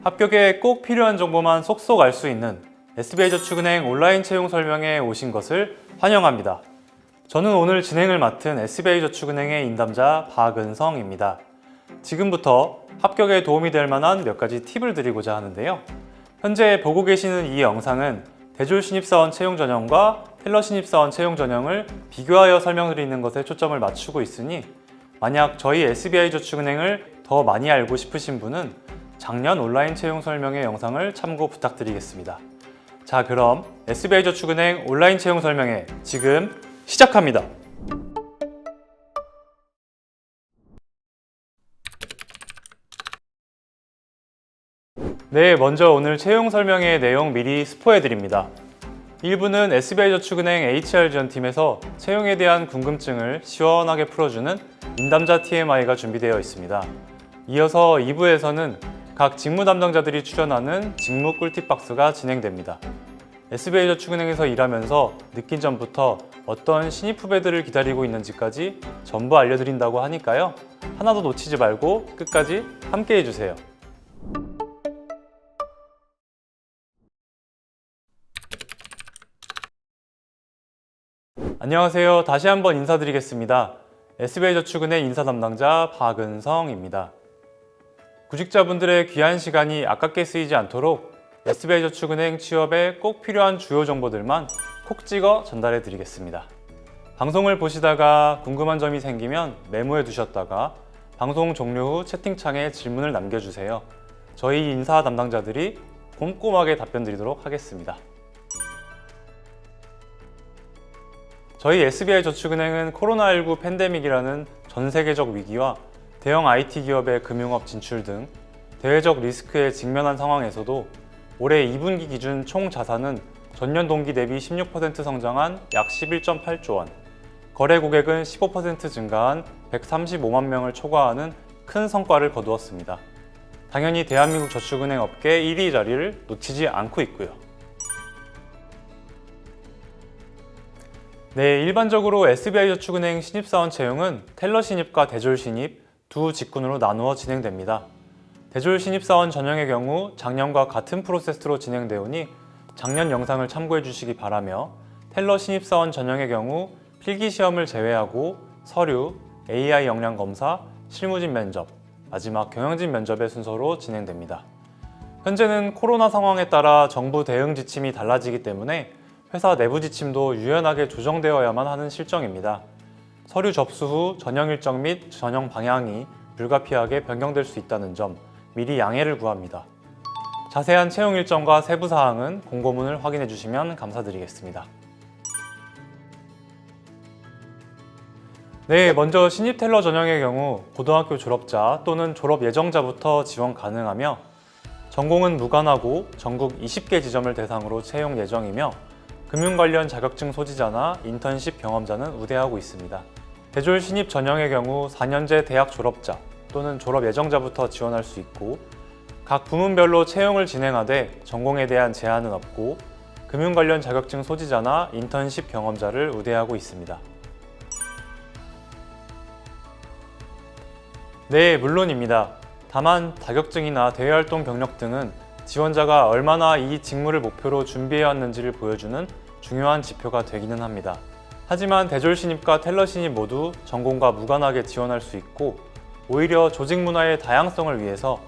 합격에 꼭 필요한 정보만 속속 알 수 있는 SBI저축은행 온라인 채용 설명회에 오신 것을 환영합니다. 저는 오늘 진행을 맡은 SBI저축은행의 인담자 박은성입니다. 지금부터 합격에 도움이 될 만한 몇 가지 팁을 드리고자 하는데요. 현재 보고 계시는 이 영상은 대졸 신입사원 채용 전형과 텔러 신입사원 채용 전형을 비교하여 설명드리는 것에 초점을 맞추고 있으니 만약 저희 SBI저축은행을 더 많이 알고 싶으신 분은 작년 온라인 채용 설명회 영상을 참고 부탁드리겠습니다. 자, 그럼 SBI저축은행 온라인 채용 설명회 지금 시작합니다. 네, 먼저 오늘 채용 설명회 내용 미리 스포해드립니다. 1부는 SBI저축은행 HR 지원팀에서 채용에 대한 궁금증을 시원하게 풀어주는 인담자 TMI가 준비되어 있습니다. 이어서 2부에서는 각 직무 담당자들이 출연하는 직무 꿀팁 박스가 진행됩니다. SBI저축은행에서 일하면서 느낀 점부터 어떤 신입 후배들을 기다리고 있는지까지 전부 알려드린다고 하니까요. 하나도 놓치지 말고 끝까지 함께 해주세요. 안녕하세요. 다시 한번 인사드리겠습니다. SBI저축은행 인사 담당자 박은성입니다. 구직자분들의 귀한 시간이 아깝게 쓰이지 않도록 SBI저축은행 취업에 꼭 필요한 주요 정보들만 콕 찍어 전달해 드리겠습니다. 방송을 보시다가 궁금한 점이 생기면 메모해 두셨다가 방송 종료 후 채팅창에 질문을 남겨주세요. 저희 인사 담당자들이 꼼꼼하게 답변 드리도록 하겠습니다. 저희 SBI저축은행은 코로나19 팬데믹이라는 전 세계적 위기와 대형 IT 기업의 금융업 진출 등 대외적 리스크에 직면한 상황에서도 올해 2분기 기준 총 자산은 전년 동기 대비 16% 성장한 약 11.8조 원, 거래 고객은 15% 증가한 135만 명을 초과하는 큰 성과를 거두었습니다. 당연히 대한민국 저축은행 업계 1위 자리를 놓치지 않고 있고요. 네, 일반적으로 SBI저축은행 신입사원 채용은 텔러 신입과 대졸 신입 두 직군으로 나누어 진행됩니다. 대졸 신입사원 전형의 경우 작년과 같은 프로세스로 진행되오니 작년 영상을 참고해 주시기 바라며 텔러 신입사원 전형의 경우 필기시험을 제외하고 서류, AI 역량 검사, 실무진 면접, 마지막 경영진 면접의 순서로 진행됩니다. 현재는 코로나 상황에 따라 정부 대응 지침이 달라지기 때문에 회사 내부 지침도 유연하게 조정되어야만 하는 실정입니다. 서류 접수 후 전형 일정 및 전형 방향이 불가피하게 변경될 수 있다는 점 미리 양해를 구합니다. 자세한 채용 일정과 세부 사항은 공고문을 확인해 주시면 감사드리겠습니다. 네, 먼저 신입 텔러 전형의 경우 고등학교 졸업자 또는 졸업 예정자부터 지원 가능하며 전공은 무관하고 전국 20개 지점을 대상으로 채용 예정이며 금융 관련 자격증 소지자나 인턴십 경험자는 우대하고 있습니다. 대졸 신입 전형의 경우 4년제 대학 졸업자 또는 졸업 예정자부터 지원할 수 있고 각 부문별로 채용을 진행하되 전공에 대한 제한은 없고 금융 관련 자격증 소지자나 인턴십 경험자를 우대하고 있습니다. 네, 물론입니다. 다만 자격증이나 대외활동 경력 등은 지원자가 얼마나 이 직무를 목표로 준비해왔는지를 보여주는 중요한 지표가 되기는 합니다. 하지만 대졸 신입과 텔러 신입 모두 전공과 무관하게 지원할 수 있고 오히려 조직 문화의 다양성을 위해서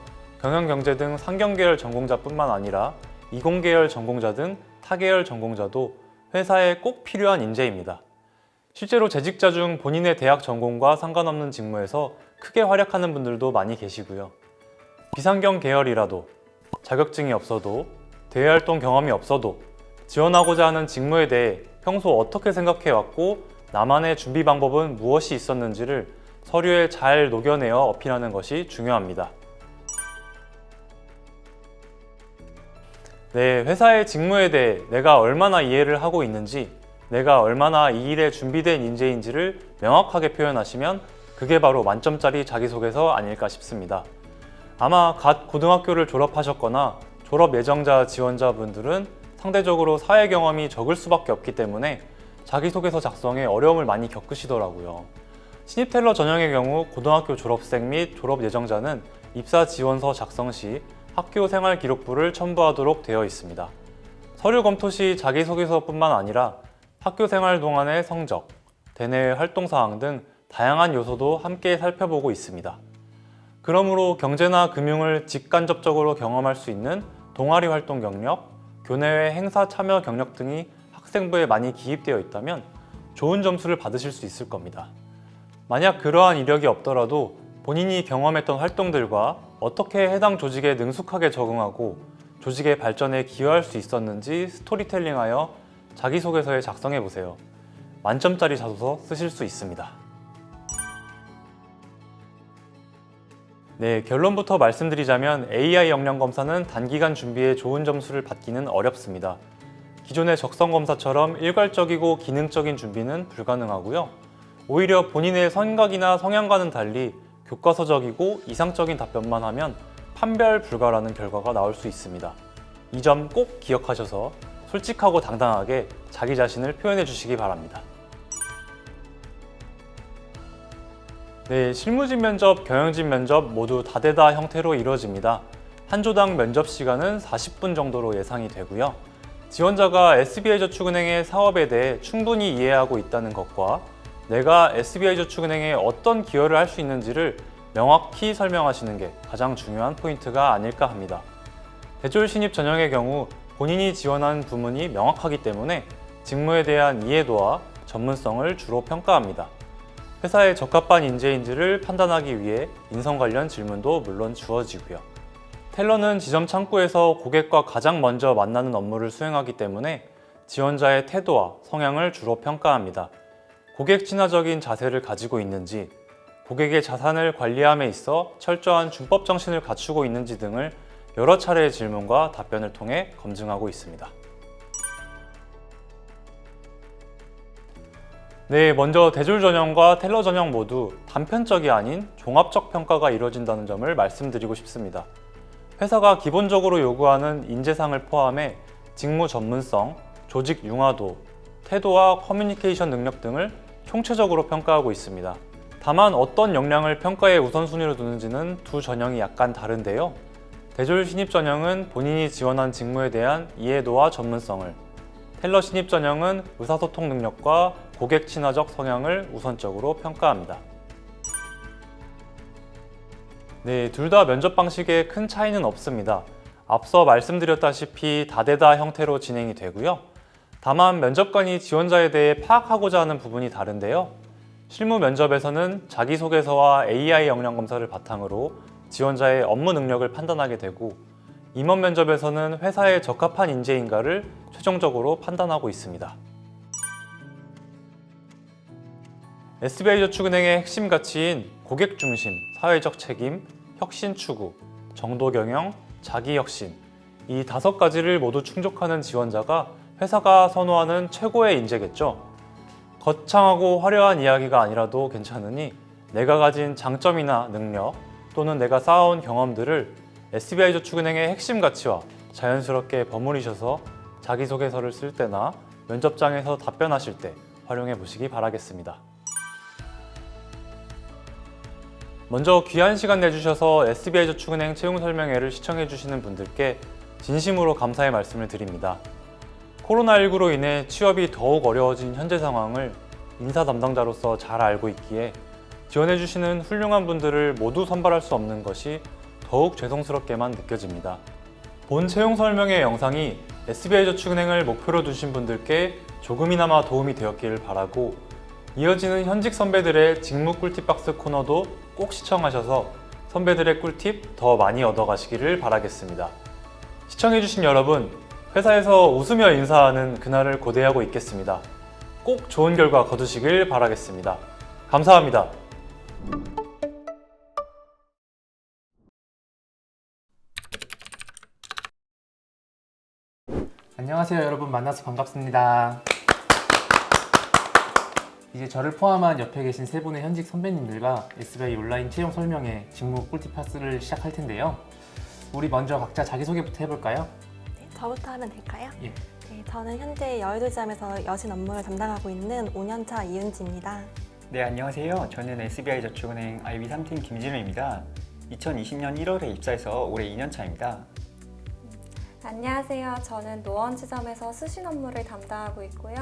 경영경제 등 상경계열 전공자뿐만 아니라 이공계열 전공자 등 타계열 전공자도 회사에 꼭 필요한 인재입니다. 실제로 재직자 중 본인의 대학 전공과 상관없는 직무에서 크게 활약하는 분들도 많이 계시고요. 비상경 계열이라도 자격증이 없어도 대외활동 경험이 없어도 지원하고자 하는 직무에 대해 평소 어떻게 생각해왔고 나만의 준비 방법은 무엇이 있었는지를 서류에 잘 녹여내어 어필하는 것이 중요합니다. 네, 회사의 직무에 대해 내가 얼마나 이해를 하고 있는지, 내가 얼마나 이 일에 준비된 인재인지를 명확하게 표현하시면 그게 바로 만점짜리 자기소개서 아닐까 싶습니다. 아마 갓 고등학교를 졸업하셨거나 졸업 예정자 지원자분들은 상대적으로 사회 경험이 적을 수밖에 없기 때문에 자기소개서 작성에 어려움을 많이 겪으시더라고요. 신입 텔러 전형의 경우 고등학교 졸업생 및 졸업 예정자는 입사 지원서 작성 시 학교 생활 기록부를 첨부하도록 되어 있습니다. 서류 검토 시 자기소개서뿐만 아니라 학교 생활 동안의 성적, 대내외 활동 사항 등 다양한 요소도 함께 살펴보고 있습니다. 그러므로 경제나 금융을 직간접적으로 경험할 수 있는 동아리 활동 경력, 교내외 행사 참여 경력 등이 학생부에 많이 기입되어 있다면 좋은 점수를 받으실 수 있을 겁니다. 만약 그러한 이력이 없더라도 본인이 경험했던 활동들과 어떻게 해당 조직에 능숙하게 적응하고 조직의 발전에 기여할 수 있었는지 스토리텔링하여 자기소개서에 작성해 보세요. 만점짜리 자소서 쓰실 수 있습니다. 네, 결론부터 말씀드리자면 AI 역량 검사는 단기간 준비에 좋은 점수를 받기는 어렵습니다. 기존의 적성검사처럼 일괄적이고 기능적인 준비는 불가능하고요. 오히려 본인의 성각이나 성향과는 달리 교과서적이고 이상적인 답변만 하면 판별 불가라는 결과가 나올 수 있습니다. 이 점 꼭 기억하셔서 솔직하고 당당하게 자기 자신을 표현해 주시기 바랍니다. 네, 실무진 면접, 경영진 면접 모두 다대다 형태로 이루어집니다. 한 조당 면접 시간은 40분 정도로 예상이 되고요. 지원자가 SBI저축은행의 사업에 대해 충분히 이해하고 있다는 것과 내가 SBI저축은행에 어떤 기여를 할 수 있는지를 명확히 설명하시는 게 가장 중요한 포인트가 아닐까 합니다. 대졸 신입 전형의 경우 본인이 지원한 부문이 명확하기 때문에 직무에 대한 이해도와 전문성을 주로 평가합니다. 회사에 적합한 인재인지를 판단하기 위해 인성 관련 질문도 물론 주어지고요. 텔러는 지점 창구에서 고객과 가장 먼저 만나는 업무를 수행하기 때문에 지원자의 태도와 성향을 주로 평가합니다. 고객 친화적인 자세를 가지고 있는지, 고객의 자산을 관리함에 있어 철저한 준법 정신을 갖추고 있는지 등을 여러 차례의 질문과 답변을 통해 검증하고 있습니다. 네, 먼저 대졸 전형과 텔러 전형 모두 단편적이 아닌 종합적 평가가 이루어진다는 점을 말씀드리고 싶습니다. 회사가 기본적으로 요구하는 인재상을 포함해 직무 전문성, 조직 융화도, 태도와 커뮤니케이션 능력 등을 총체적으로 평가하고 있습니다. 다만 어떤 역량을 평가의 우선순위로 두는지는 두 전형이 약간 다른데요. 대졸 신입 전형은 본인이 지원한 직무에 대한 이해도와 전문성을, 텔러 신입 전형은 의사소통 능력과 고객 친화적 성향을 우선적으로 평가합니다. 네, 둘 다 면접 방식에 큰 차이는 없습니다. 앞서 말씀드렸다시피 다대다 형태로 진행이 되고요. 다만 면접관이 지원자에 대해 파악하고자 하는 부분이 다른데요. 실무 면접에서는 자기소개서와 AI 역량 검사를 바탕으로 지원자의 업무 능력을 판단하게 되고, 임원 면접에서는 회사에 적합한 인재인가를 최종적으로 판단하고 있습니다. SBI저축은행의 핵심 가치인 고객 중심, 사회적 책임, 혁신 추구, 정도 경영, 자기 혁신, 이 5가지를 모두 충족하는 지원자가 회사가 선호하는 최고의 인재겠죠. 거창하고 화려한 이야기가 아니라도 괜찮으니 내가 가진 장점이나 능력 또는 내가 쌓아온 경험들을 SBI저축은행의 핵심 가치와 자연스럽게 버무리셔서 자기소개서를 쓸 때나 면접장에서 답변하실 때 활용해 보시기 바라겠습니다. 먼저 귀한 시간 내주셔서 SBI저축은행 채용설명회를 시청해 주시는 분들께 진심으로 감사의 말씀을 드립니다. 코로나19로 인해 취업이 더욱 어려워진 현재 상황을 인사 담당자로서 잘 알고 있기에 지원해 주시는 훌륭한 분들을 모두 선발할 수 없는 것이 더욱 죄송스럽게만 느껴집니다. 본 채용 설명회 영상이 SBI저축은행을 목표로 두신 분들께 조금이나마 도움이 되었기를 바라고, 이어지는 현직 선배들의 직무 꿀팁 박스 코너도 꼭 시청하셔서 선배들의 꿀팁 더 많이 얻어가시기를 바라겠습니다. 시청해주신 여러분, 회사에서 웃으며 인사하는 그날을 고대하고 있겠습니다. 꼭 좋은 결과 거두시길 바라겠습니다. 감사합니다. 안녕하세요 여러분, 만나서 반갑습니다. 이제 저를 포함한 옆에 계신 세 분의 현직 선배님들과 SBI 온라인 채용 설명회 직무 꿀팁 파스를 시작할 텐데요. 우리 먼저 각자 자기소개부터 해볼까요? 네, 저부터 하면 될까요? 예. 네, 저는 현재 여의도지점에서 여신 업무를 담당하고 있는 5년차 이은지입니다. 네, 안녕하세요. 저는 SBI저축은행 IB3팀 김진우입니다. 2020년 1월에 입사해서 올해 2년 차입니다. 안녕하세요. 저는 노원지점에서 수신 업무를 담당하고 있고요.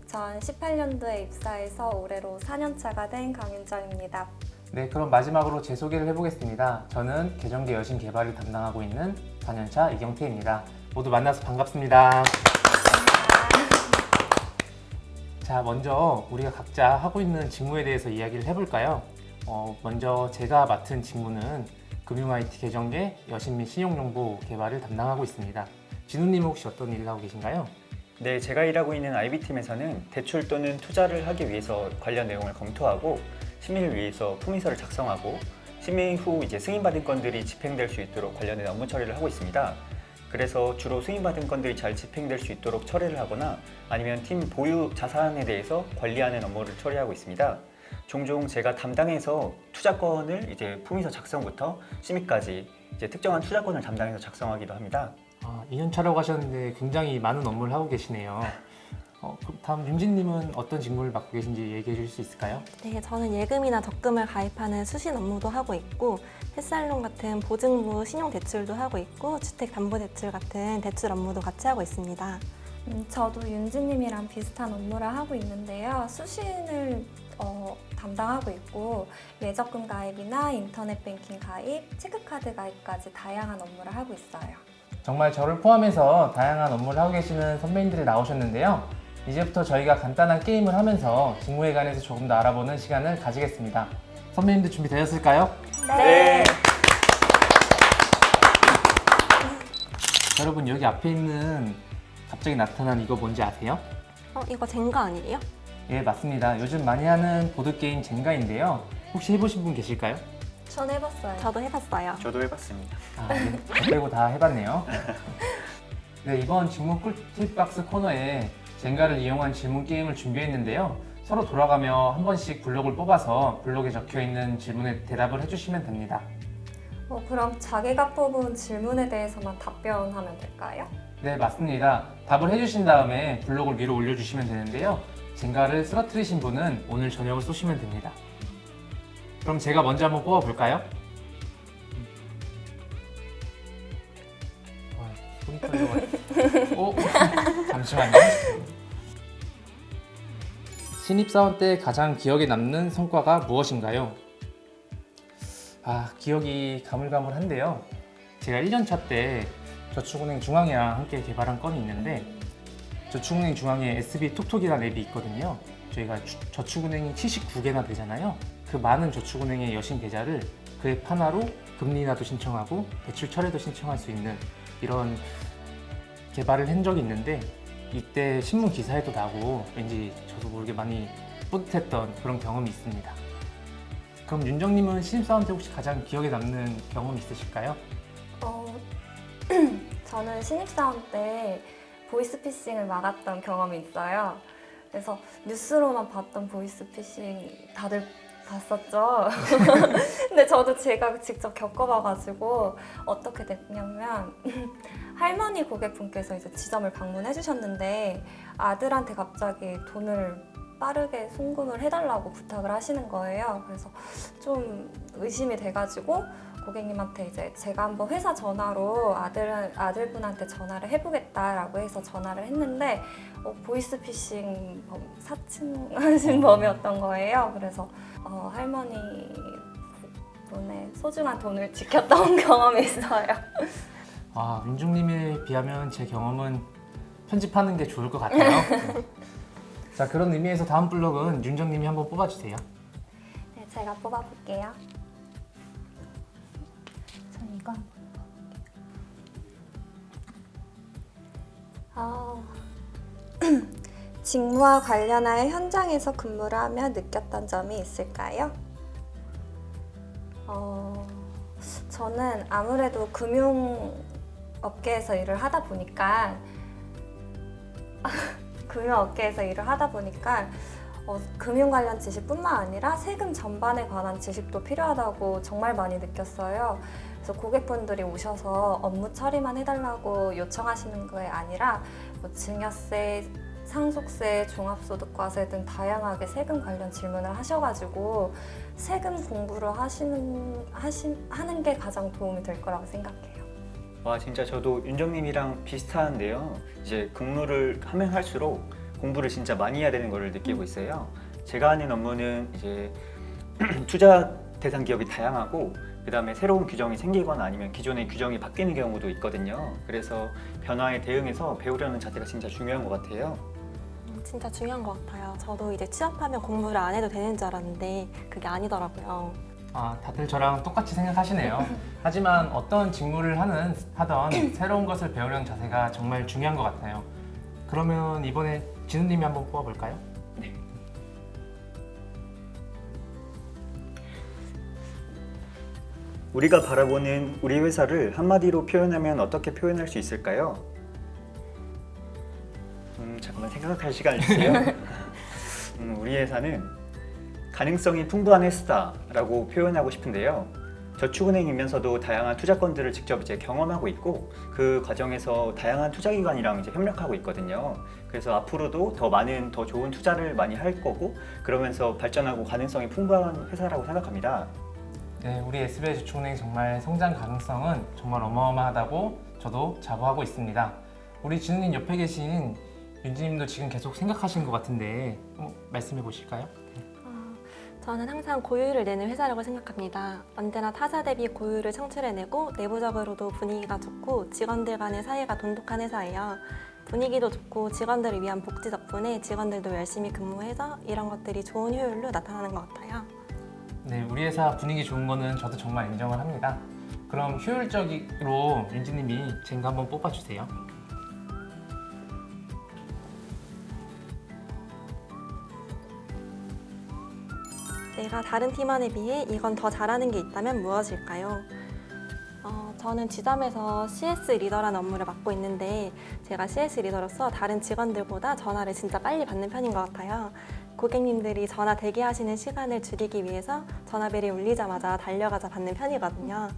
2018년도에 입사해서 올해로 4년차가 된 강윤정입니다. 네, 그럼 마지막으로 제 소개를 해보겠습니다. 저는 계정계 여신 개발을 담당하고 있는 4년차 이경태입니다. 모두 만나서 반갑습니다. 자, 먼저 우리가 각자 하고 있는 직무에 대해서 이야기를 해볼까요? 먼저 제가 맡은 직무는 금융 IT 계정계 여신 및 신용정보 개발을 담당하고 있습니다. 진우님은 혹시 어떤 일을 하고 계신가요? 네, 제가 일하고 있는 IB팀에서는 대출 또는 투자를 하기 위해서 관련 내용을 검토하고 심의를 위해서 품위서를 작성하고 심의 후 이제 승인받은 건들이 집행될 수 있도록 관련된 업무 처리를 하고 있습니다. 그래서 주로 승인받은 건들이 잘 집행될 수 있도록 처리를 하거나 아니면 팀 보유 자산에 대해서 관리하는 업무를 처리하고 있습니다. 종종 제가 담당해서 투자권을 이제 품위서 작성부터 심의까지 이제 특정한 투자권을 담당해서 작성하기도 합니다. 2년 차라고 하셨는데 굉장히 많은 업무를 하고 계시네요. 그럼 다음 윤진님은 어떤 직무를 맡고 계신지 얘기해 줄 수 있을까요? 네, 저는 예금이나 적금을 가입하는 수신 업무도 하고 있고 햇살론 같은 보증부 신용대출도 하고 있고 주택담보대출 같은 대출 업무도 같이 하고 있습니다. 저도 윤지님이랑 비슷한 업무를 하고 있는데요. 수신을 담당하고 있고 예적금 가입이나 인터넷 뱅킹 가입, 체크카드 가입까지 다양한 업무를 하고 있어요. 정말 저를 포함해서 다양한 업무를 하고 계시는 선배님들이 나오셨는데요. 이제부터 저희가 간단한 게임을 하면서 직무에 관해서 조금 더 알아보는 시간을 가지겠습니다. 선배님들 준비되셨을까요? 네. 여러분, 여기 앞에 있는 갑자기 나타난 이거 뭔지 아세요? 이거 젠가 아니에요? 예, 맞습니다. 요즘 많이 하는 보드게임 젠가인데요. 혹시 해보신 분 계실까요? 전 해봤어요. 저도 해봤어요. 저도 해봤습니다. 네. 저 빼고 다 해봤네요. 네, 이번 직무 꿀팁박스 코너에 젠가를 이용한 질문 게임을 준비했는데요. 서로 돌아가며 한 번씩 블록을 뽑아서 블록에 적혀있는 질문에 대답을 해주시면 됩니다. 그럼 자기가 뽑은 질문에 대해서만 답변하면 될까요? 네, 맞습니다. 답을 해주신 다음에 블록을 위로 올려주시면 되는데요. 젠가를 쓰러뜨리신 분은 오늘 저녁을 쏘시면 됩니다. 그럼 제가 먼저 한번 뽑아볼까요? 손이 떨려가지고. 잠시만요. 신입사원 때 가장 기억에 남는 성과가 무엇인가요? 기억이 가물가물한데요. 제가 1년차 때 저축은행 중앙이랑 함께 개발한 건이 있는데 저축은행 중앙에 SB 톡톡이라는 앱이 있거든요. 저희가 저축은행이 79개나 되잖아요. 그 많은 저축은행의 여신 계좌를 그 앱 하나로 금리 인하도 신청하고 대출 철회도 신청할 수 있는 이런 개발을 한 적이 있는데 이때 신문 기사에도 나고 왠지 저도 모르게 많이 뿌듯했던 그런 경험이 있습니다. 그럼 윤정님은 신입사원 때 혹시 가장 기억에 남는 경험 있으실까요? 저는 신입사원 때 보이스피싱을 막았던 경험이 있어요. 그래서 뉴스로만 봤던 보이스피싱 다들 봤었죠. 근데 저도 제가 직접 겪어봐가지고 어떻게 됐냐면 할머니 고객분께서 이제 지점을 방문해 주셨는데 아들한테 갑자기 돈을 빠르게 송금을 해달라고 부탁을 하시는 거예요. 그래서 좀 의심이 돼가지고 고객님한테 이제 제가 한번 회사 전화로 아들분한테 전화를 해보겠다라고 해서 전화를 했는데 보이스피싱 사칭하신 범이었던 거예요. 그래서 할머니 분의 소중한 돈을 지켰던 경험이 있어요. 윤중님에 비하면 제 경험은 편집하는 게 좋을 것 같아요. 자, 그런 의미에서 다음 블록은 윤정님이 한번 뽑아주세요. 네, 제가 뽑아볼게요. 전 이거 직무와 관련하여 현장에서 근무를 하며 느꼈던 점이 있을까요? 저는 아무래도 금융업계에서 일을 하다 보니까 금융 관련 지식뿐만 아니라 세금 전반에 관한 지식도 필요하다고 정말 많이 느꼈어요. 그래서 고객분들이 오셔서 업무 처리만 해달라고 요청하시는 게 아니라 증여세 상속세, 종합소득과세 등 다양하게 세금 관련 질문을 하셔가지고 세금 공부를 하는 게 가장 도움이 될 거라고 생각해요. 와, 진짜 저도 윤정님이랑 비슷한데요. 이제 근무를 하면 할수록 공부를 진짜 많이 해야 되는 걸 느끼고 있어요. 제가 하는 업무는 이제 투자 대상 기업이 다양하고 그다음에 새로운 규정이 생기거나 아니면 기존의 규정이 바뀌는 경우도 있거든요. 그래서 변화에 대응해서 배우려는 자세가 진짜 중요한 것 같아요. 진짜 중요한 것 같아요. 저도 이제 취업하면 공부를 안 해도 되는 줄 알았는데 그게 아니더라고요. 아, 다들 저랑 똑같이 생각하시네요. 하지만 어떤 직무를 하던 새로운 것을 배우려는 자세가 정말 중요한 것 같아요. 그러면 이번에 진우님이 한번 뽑아볼까요? 네. 우리가 바라보는 우리 회사를 한마디로 표현하면 어떻게 표현할 수 있을까요? 잠깐만 생각할 시간을 주세요. 우리 회사는 가능성이 풍부한 회사다라고 표현하고 싶은데요. 저축은행이면서도 다양한 투자건들을 직접 이제 경험하고 있고 그 과정에서 다양한 투자기관이랑 이제 협력하고 있거든요. 그래서 앞으로도 더 많은 더 좋은 투자를 많이 할 거고 그러면서 발전하고 가능성이 풍부한 회사라고 생각합니다. 네, 우리 SBI저축은행 정말 성장 가능성은 정말 어마어마하다고 저도 자부하고 있습니다. 우리 진우님 옆에 계신 윤지님도 지금 계속 생각하시는 것 같은데 말씀해 보실까요? 저는 항상 고유를 내는 회사라고 생각합니다. 언제나 타사 대비 고유를 창출해내고 내부적으로도 분위기가 좋고 직원들 간의 사이가 돈독한 회사예요. 분위기도 좋고 직원들을 위한 복지 덕분에 직원들도 열심히 근무해서 이런 것들이 좋은 효율로 나타나는 것 같아요. 네, 우리 회사 분위기 좋은 거는 저도 정말 인정을 합니다. 그럼 효율적으로 윤지님이 젠가 한번 뽑아주세요. 내가 다른 팀원에 비해 이건 더 잘하는 게 있다면 무엇일까요? 저는 지점에서 CS 리더라는 업무를 맡고 있는데 제가 CS 리더로서 다른 직원들보다 전화를 진짜 빨리 받는 편인 것 같아요. 고객님들이 전화 대기하시는 시간을 줄이기 위해서 전화벨이 울리자마자 달려가서 받는 편이거든요.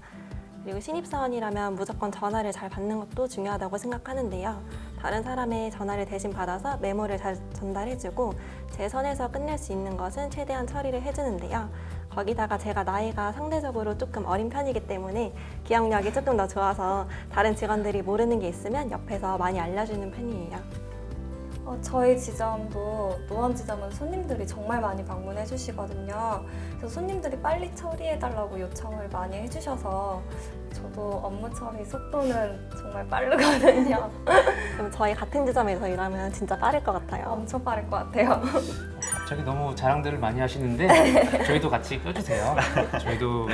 그리고 신입사원이라면 무조건 전화를 잘 받는 것도 중요하다고 생각하는데요. 다른 사람의 전화를 대신 받아서 메모를 잘 전달해주고 제 선에서 끝낼 수 있는 것은 최대한 처리를 해주는데요. 거기다가 제가 나이가 상대적으로 조금 어린 편이기 때문에 기억력이 조금 더 좋아서 다른 직원들이 모르는 게 있으면 옆에서 많이 알려주는 편이에요. 저희 지점도 노원 지점은 손님들이 정말 많이 방문해 주시거든요. 그래서 손님들이 빨리 처리해달라고 요청을 많이 해주셔서 저도 업무 처리 속도는 정말 빠르거든요. 그럼 저희 같은 지점에서 일하면 진짜 빠를 것 같아요. 엄청 빠를 것 같아요. 갑자기 너무 자랑들을 많이 하시는데 저희도 같이 껴주세요. 저희도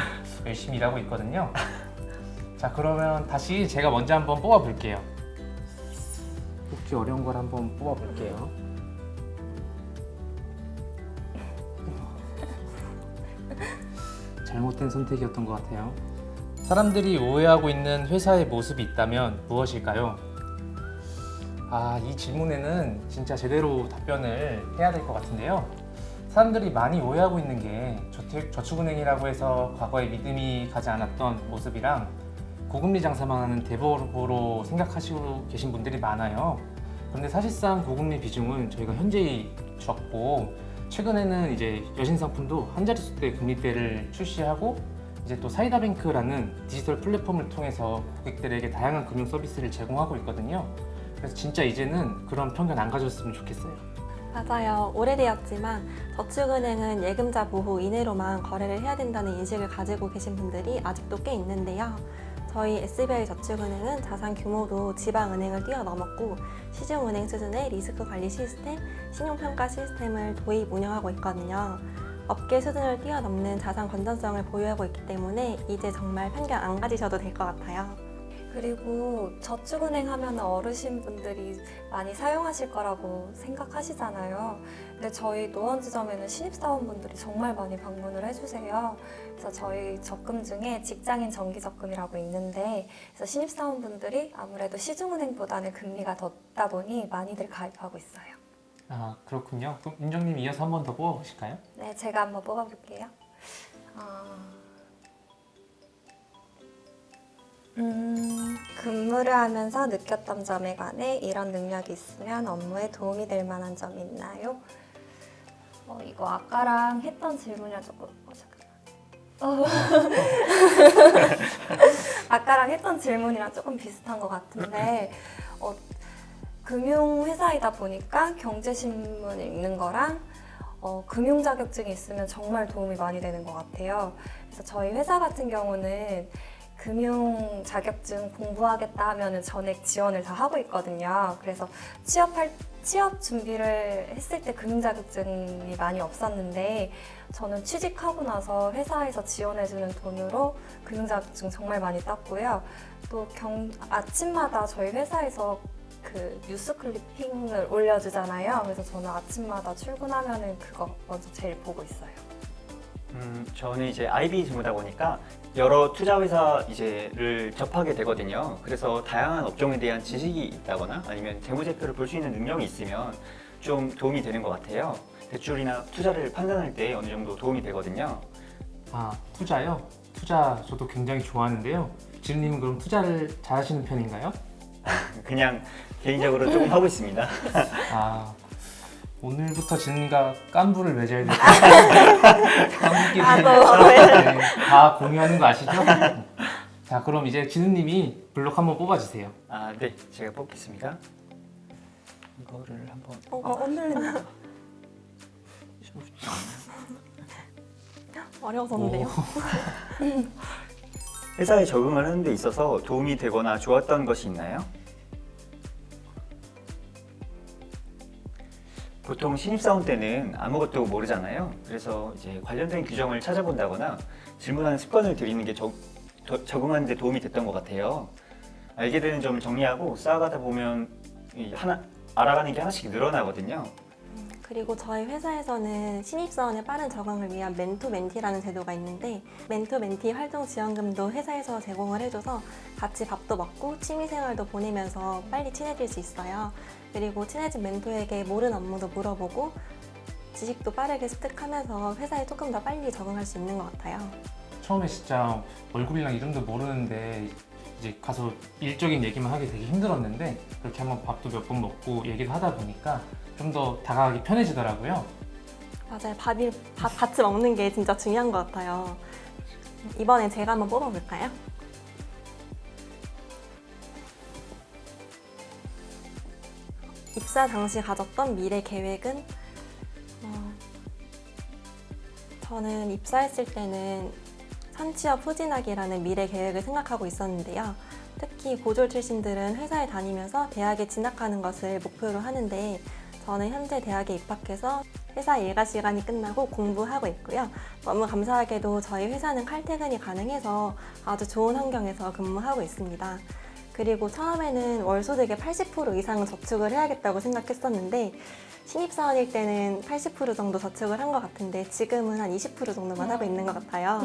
열심히 일하고 있거든요. 자, 그러면 다시 제가 먼저 한번 뽑아볼게요. 뽑기 어려운 걸 한번 뽑아볼게요. 잘못된 선택이었던 것 같아요. 사람들이 오해하고 있는 회사의 모습이 있다면 무엇일까요? 이 질문에는 진짜 제대로 답변을 해야 될 것 같은데요. 사람들이 많이 오해하고 있는 게 저축은행이라고 해서 과거에 믿음이 가지 않았던 모습이랑 고금리 장사만 하는 대부업으로 생각하시고 계신 분들이 많아요. 그런데 사실상 고금리 비중은 저희가 현재 적고 최근에는 이제 여신 상품도 한 자릿수대 금리대를 출시하고 이제 또 사이다뱅크라는 디지털 플랫폼을 통해서 고객들에게 다양한 금융 서비스를 제공하고 있거든요. 그래서 진짜 이제는 그런 편견 안 가졌으면 좋겠어요. 맞아요. 오래되었지만 저축은행은 예금자 보호 이내로만 거래를 해야 된다는 인식을 가지고 계신 분들이 아직도 꽤 있는데요. 저희 SBI 저축은행은 자산 규모도 지방은행을 뛰어넘었고 시중은행 수준의 리스크 관리 시스템, 신용평가 시스템을 도입 운영하고 있거든요. 업계 수준을 뛰어넘는 자산 건전성을 보유하고 있기 때문에 이제 정말 편견 안 가지셔도 될 것 같아요. 그리고 저축은행 하면 어르신분들이 많이 사용하실 거라고 생각하시잖아요. 근데 저희 노원 지점에는 신입사원분들이 정말 많이 방문을 해주세요. 그래서 저희 적금 중에 직장인 정기적금이라고 있는데 그래서 신입사원분들이 아무래도 시중은행보다는 금리가 더 높다 보니 많이들 가입하고 있어요. 아, 그렇군요. 그럼 윤정님 이어서 한 번 더 뽑아보실까요? 네, 제가 한번 뽑아볼게요. 근무를 하면서 느꼈던 점에 관해 이런 능력이 있으면 업무에 도움이 될 만한 점이 있나요? 이거 아까랑 했던 질문이랑 조금 아까랑 했던 질문이랑 조금 비슷한 것 같은데 금융회사이다 보니까 경제신문 읽는 거랑 금융 자격증이 있으면 정말 도움이 많이 되는 것 같아요. 그래서 저희 회사 같은 경우는 금융 자격증 공부하겠다 하면 전액 지원을 다 하고 있거든요. 그래서 취업 준비를 했을 때 금융 자격증이 많이 없었는데 저는 취직하고 나서 회사에서 지원해주는 돈으로 금융 자격증 정말 많이 땄고요. 또 아침마다 저희 회사에서 그 뉴스 클리핑을 올려주잖아요. 그래서 저는 아침마다 출근하면은 그거 먼저 제일 보고 있어요. 저는 이제 IB 직무다 보니까 여러 투자 회사를 접하게 되거든요. 그래서 다양한 업종에 대한 지식이 있다거나 아니면 재무제표를 볼 수 있는 능력이 있으면 좀 도움이 되는 것 같아요. 대출이나 투자를 판단할 때 어느 정도 도움이 되거든요. 아, 투자요? 투자 저도 굉장히 좋아하는데요. 지은님은 그럼 투자를 잘하시는 편인가요? 그냥 개인적으로 조금 하고 있습니다. 아, 오늘부터 지은이가 깐부를 맺어야 될 것 같아요. 깐부끼리 네, 다 공유하는 거 아시죠? 자, 그럼 이제 지은님이 블록 한번 뽑아주세요. 아, 네, 제가 뽑겠습니다. 이거를 한번 흔들린다. 어려웠었는데요. 회사에 적응을 하는 데 있어서 도움이 되거나 좋았던 것이 있나요? 보통 신입사원 때는 아무것도 모르잖아요. 그래서 이제 관련된 규정을 찾아본다거나 질문하는 습관을 들이는 게 적응하는 데 도움이 됐던 것 같아요. 알게 되는 점을 정리하고 쌓아가다 보면 알아가는 게 하나씩 늘어나거든요. 그리고 저희 회사에서는 신입사원의 빠른 적응을 위한 멘토 멘티라는 제도가 있는데 멘토 멘티 활동 지원금도 회사에서 제공을 해줘서 같이 밥도 먹고 취미생활도 보내면서 빨리 친해질 수 있어요. 그리고 친해진 멘토에게 모르는 업무도 물어보고 지식도 빠르게 습득하면서 회사에 조금 더 빨리 적응할 수 있는 것 같아요. 처음에 진짜 얼굴이랑 이름도 모르는데 이제 가서 일적인 얘기만 하기 되게 힘들었는데 그렇게 한번 밥도 몇 번 먹고 얘기를 하다 보니까 좀 더 다가가기 편해지더라고요. 맞아요. 밥 같이 먹는 게 진짜 중요한 것 같아요. 이번엔 제가 한번 뽑아볼까요? 입사 당시 가졌던 미래 계획은 저는 입사했을 때는 선취업 후진학이라는 미래 계획을 생각하고 있었는데요. 특히 고졸 출신들은 회사에 다니면서 대학에 진학하는 것을 목표로 하는데 저는 현재 대학에 입학해서 회사 일과 시간이 끝나고 공부하고 있고요. 너무 감사하게도 저희 회사는 칼퇴근이 가능해서 아주 좋은 환경에서 근무하고 있습니다. 그리고 처음에는 월 소득의 80% 이상은 저축을 해야겠다고 생각했었는데 신입사원일 때는 80% 정도 저축을 한 것 같은데 지금은 한 20% 정도만 하고 있는 것 같아요.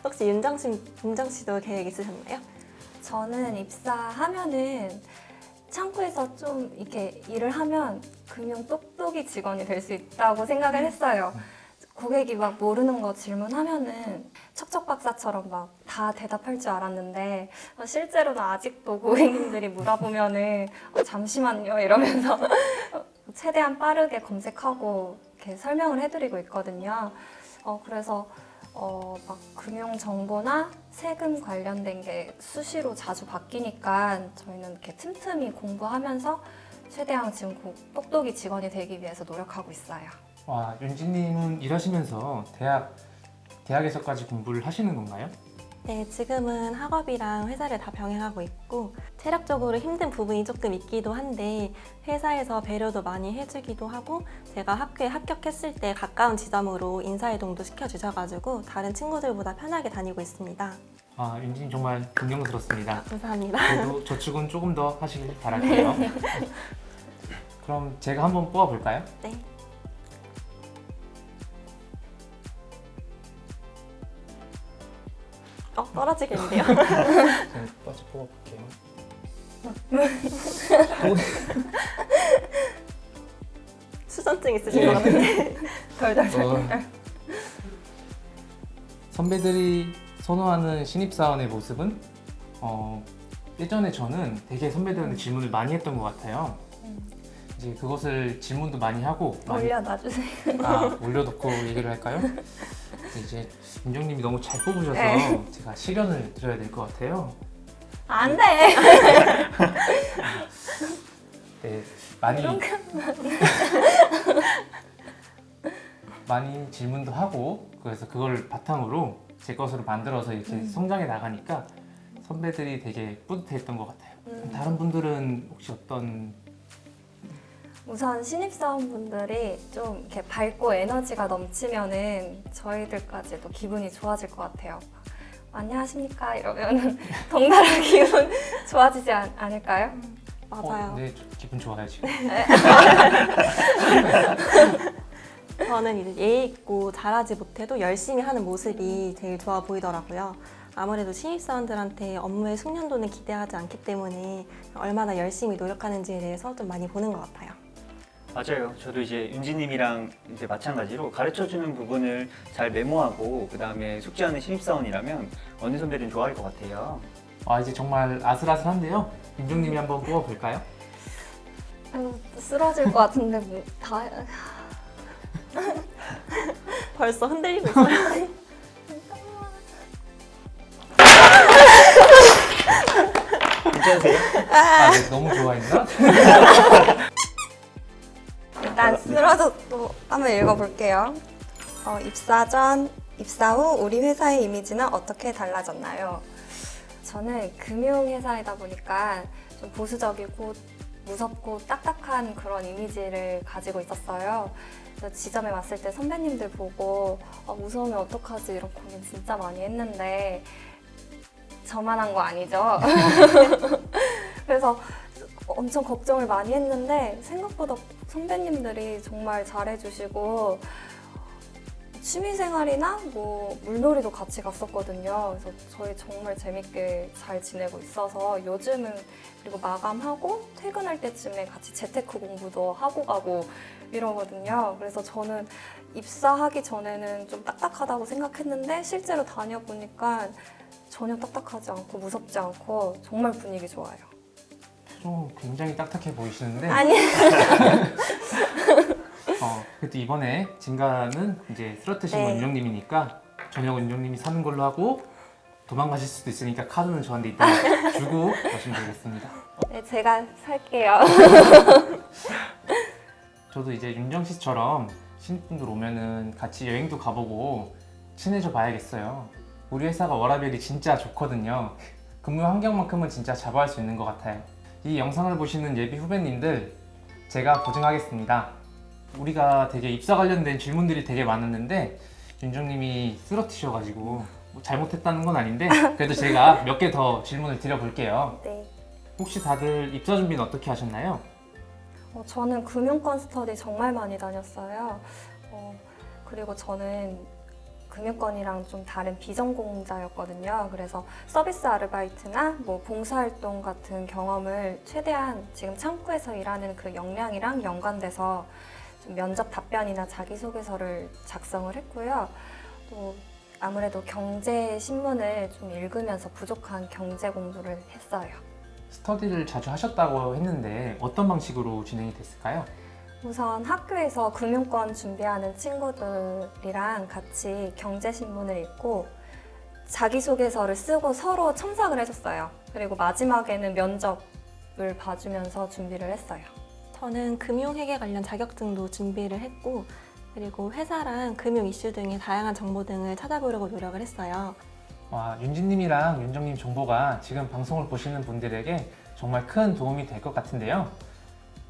혹시 윤정 씨도 계획 있으셨나요? 저는 입사하면은 창구에서 좀 이렇게 일을 하면 금융 똑똑이 직원이 될 수 있다고 생각을 했어요. 고객이 막 모르는 거 질문하면은 척척박사처럼 막 다 대답할 줄 알았는데 실제로는 아직도 고객님들이 물어보면은 잠시만요 이러면서 최대한 빠르게 검색하고 이렇게 설명을 해드리고 있거든요. 그래서 막 금융 정보나 세금 관련된 게 수시로 자주 바뀌니까 저희는 이렇게 틈틈이 공부하면서 최대한 지금 똑똑이 직원이 되기 위해서 노력하고 있어요. 와, 윤지님은 일하시면서 대학에서까지 공부를 하시는 건가요? 네, 지금은 학업이랑 회사를 다 병행하고 있고 체력적으로 힘든 부분이 조금 있기도 한데 회사에서 배려도 많이 해주기도 하고 제가 학교에 합격했을 때 가까운 지점으로 인사이동도 시켜주셔가지고 다른 친구들보다 편하게 다니고 있습니다. 아, 윤지님 정말 존경스럽습니다. 감사합니다. 저도 저축은 조금 더 하시길 바랄게요. 그럼 제가 한번 뽑아볼까요? 네. 떨어지겠는데요? 제가 빠져 뽑아볼게요. 수전증 있으신 것 같은데. 선배들이 선호하는 신입사원의 모습은? 예전에 저는 되게 선배들한테 질문을 많이 했던 것 같아요. 이제 그것을 질문도 많이 하고 올려놔주세요. 올려놓고 얘기를 할까요? 이제 윤정님이 너무 잘 뽑으셔서 네. 제가 시련을 드려야 될 것 같아요. 안 돼! 네, 많이 질문도 하고 그래서 그걸 바탕으로 제 것으로 만들어서 이렇게 성장해 나가니까 선배들이 되게 뿌듯해했던 것 같아요. 다른 분들은 혹시 어떤 우선 신입사원분들이 좀 이렇게 밝고 에너지가 넘치면은 저희들까지도 기분이 좋아질 것 같아요. 안녕하십니까? 이러면 덩달아 기분 좋아지지 않을까요? 맞아요. 네, 기분 좋아요 지금. 저는 이제 예의 있고 잘하지 못해도 열심히 하는 모습이 제일 좋아 보이더라고요. 아무래도 신입사원들한테 업무의 숙련도는 기대하지 않기 때문에 얼마나 열심히 노력하는지에 대해서 좀 많이 보는 것 같아요. 맞아요. 저도 이제 윤지님이랑 이제 마찬가지로 가르쳐주는 부분을 잘 메모하고 그 다음에 숙지하는 신입사원이라면 어느 선배든 좋아할 것 같아요. 이제 정말 아슬아슬한데요. 윤정님이 한번 뽑아볼까요? 쓰러질 것 같은데 뭐 다 벌써 흔들리고 있어요. 괜찮으세요? 네, 너무 좋아했나? 일단 쓰러져도 한번 읽어볼게요. 입사 전, 입사 후 우리 회사의 이미지는 어떻게 달라졌나요? 저는 금융회사이다 보니까 좀 보수적이고 무섭고 딱딱한 그런 이미지를 가지고 있었어요. 그래서 지점에 왔을 때 선배님들 보고 무서우면 어떡하지 이런 고민 진짜 많이 했는데 저만 한 거 아니죠? 그래서 엄청 걱정을 많이 했는데 생각보다 선배님들이 정말 잘해주시고 취미생활이나 뭐 물놀이도 같이 갔었거든요. 그래서 저희 정말 재밌게 잘 지내고 있어서 요즘은 그리고 마감하고 퇴근할 때쯤에 같이 재테크 공부도 하고 가고 이러거든요. 그래서 저는 입사하기 전에는 좀 딱딱하다고 생각했는데 실제로 다녀보니까 전혀 딱딱하지 않고 무섭지 않고 정말 분위기 좋아요. 좀 굉장히 딱딱해 보이시는데 아니 그래도 이번에 진가는 이제 쓰러트신 건 네. 윤정님이니까 저녁은 윤정님이 사는 걸로 하고 도망가실 수도 있으니까 카드는 저한테 이따 주고 가시면 되겠습니다. 네, 제가 살게요. 저도 이제 윤정 씨처럼 신입분들 오면은 같이 여행도 가보고 친해져 봐야겠어요. 우리 회사가 워라밸이 진짜 좋거든요. 근무 환경만큼은 진짜 자부할 수 있는 것 같아요. 이 영상을 보시는 예비 후배님들 제가 보증하겠습니다. 우리가 되게 입사 관련된 질문들이 되게 많았는데 윤정님이 쓰러트셔가지고 뭐 잘못했다는 건 아닌데 그래도 제가 몇 개 더 질문을 드려볼게요. 네. 혹시 다들 입사 준비는 어떻게 하셨나요? 저는 금융권 스터디 정말 많이 다녔어요. 그리고 저는 금융권이랑 좀 다른 비전공자였거든요. 그래서 서비스 아르바이트나 뭐 봉사활동 같은 경험을 최대한 지금 창구에서 일하는 그 역량이랑 연관돼서 좀 면접 답변이나 자기소개서를 작성을 했고요. 또 아무래도 경제 신문을 좀 읽으면서 부족한 경제 공부를 했어요. 스터디를 자주 하셨다고 했는데 어떤 방식으로 진행이 됐을까요? 우선 학교에서 금융권 준비하는 친구들이랑 같이 경제신문을 읽고 자기소개서를 쓰고 서로 첨삭을 해줬어요. 그리고 마지막에는 면접을 봐주면서 준비를 했어요. 저는 금융회계 관련 자격증도 준비를 했고 그리고 회사랑 금융 이슈 등의 다양한 정보 등을 찾아보려고 노력을 했어요. 윤진님이랑 윤정님 정보가 지금 방송을 보시는 분들에게 정말 큰 도움이 될 것 같은데요.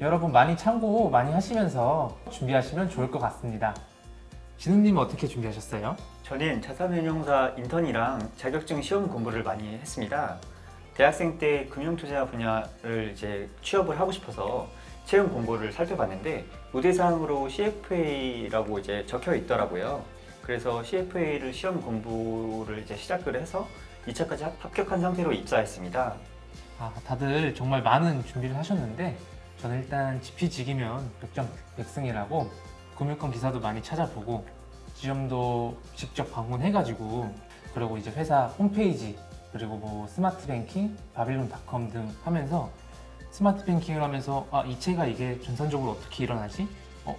여러분 많이 참고 많이 하시면서 준비하시면 좋을 것 같습니다. 진우님은 어떻게 준비하셨어요? 저는 자산운용사 인턴이랑 자격증 시험 공부를 많이 했습니다. 대학생 때 금융투자 분야를 이제 취업을 하고 싶어서 채용 공고를 살펴봤는데 우대사항으로 CFA라고 이제 적혀 있더라고요. 그래서 CFA를 시험 공부를 이제 시작을 해서 2차까지 합격한 상태로 입사했습니다. 다들 정말 많은 준비를 하셨는데 저는 일단 지피지기면 백전백승이라고 금융권 기사도 많이 찾아보고 지점도 직접 방문해가지고 그리고 이제 회사 홈페이지 그리고 뭐 스마트 뱅킹, 바빌론닷컴 등 하면서 스마트 뱅킹을 하면서 이체가 이게 전산적으로 어떻게 일어나지?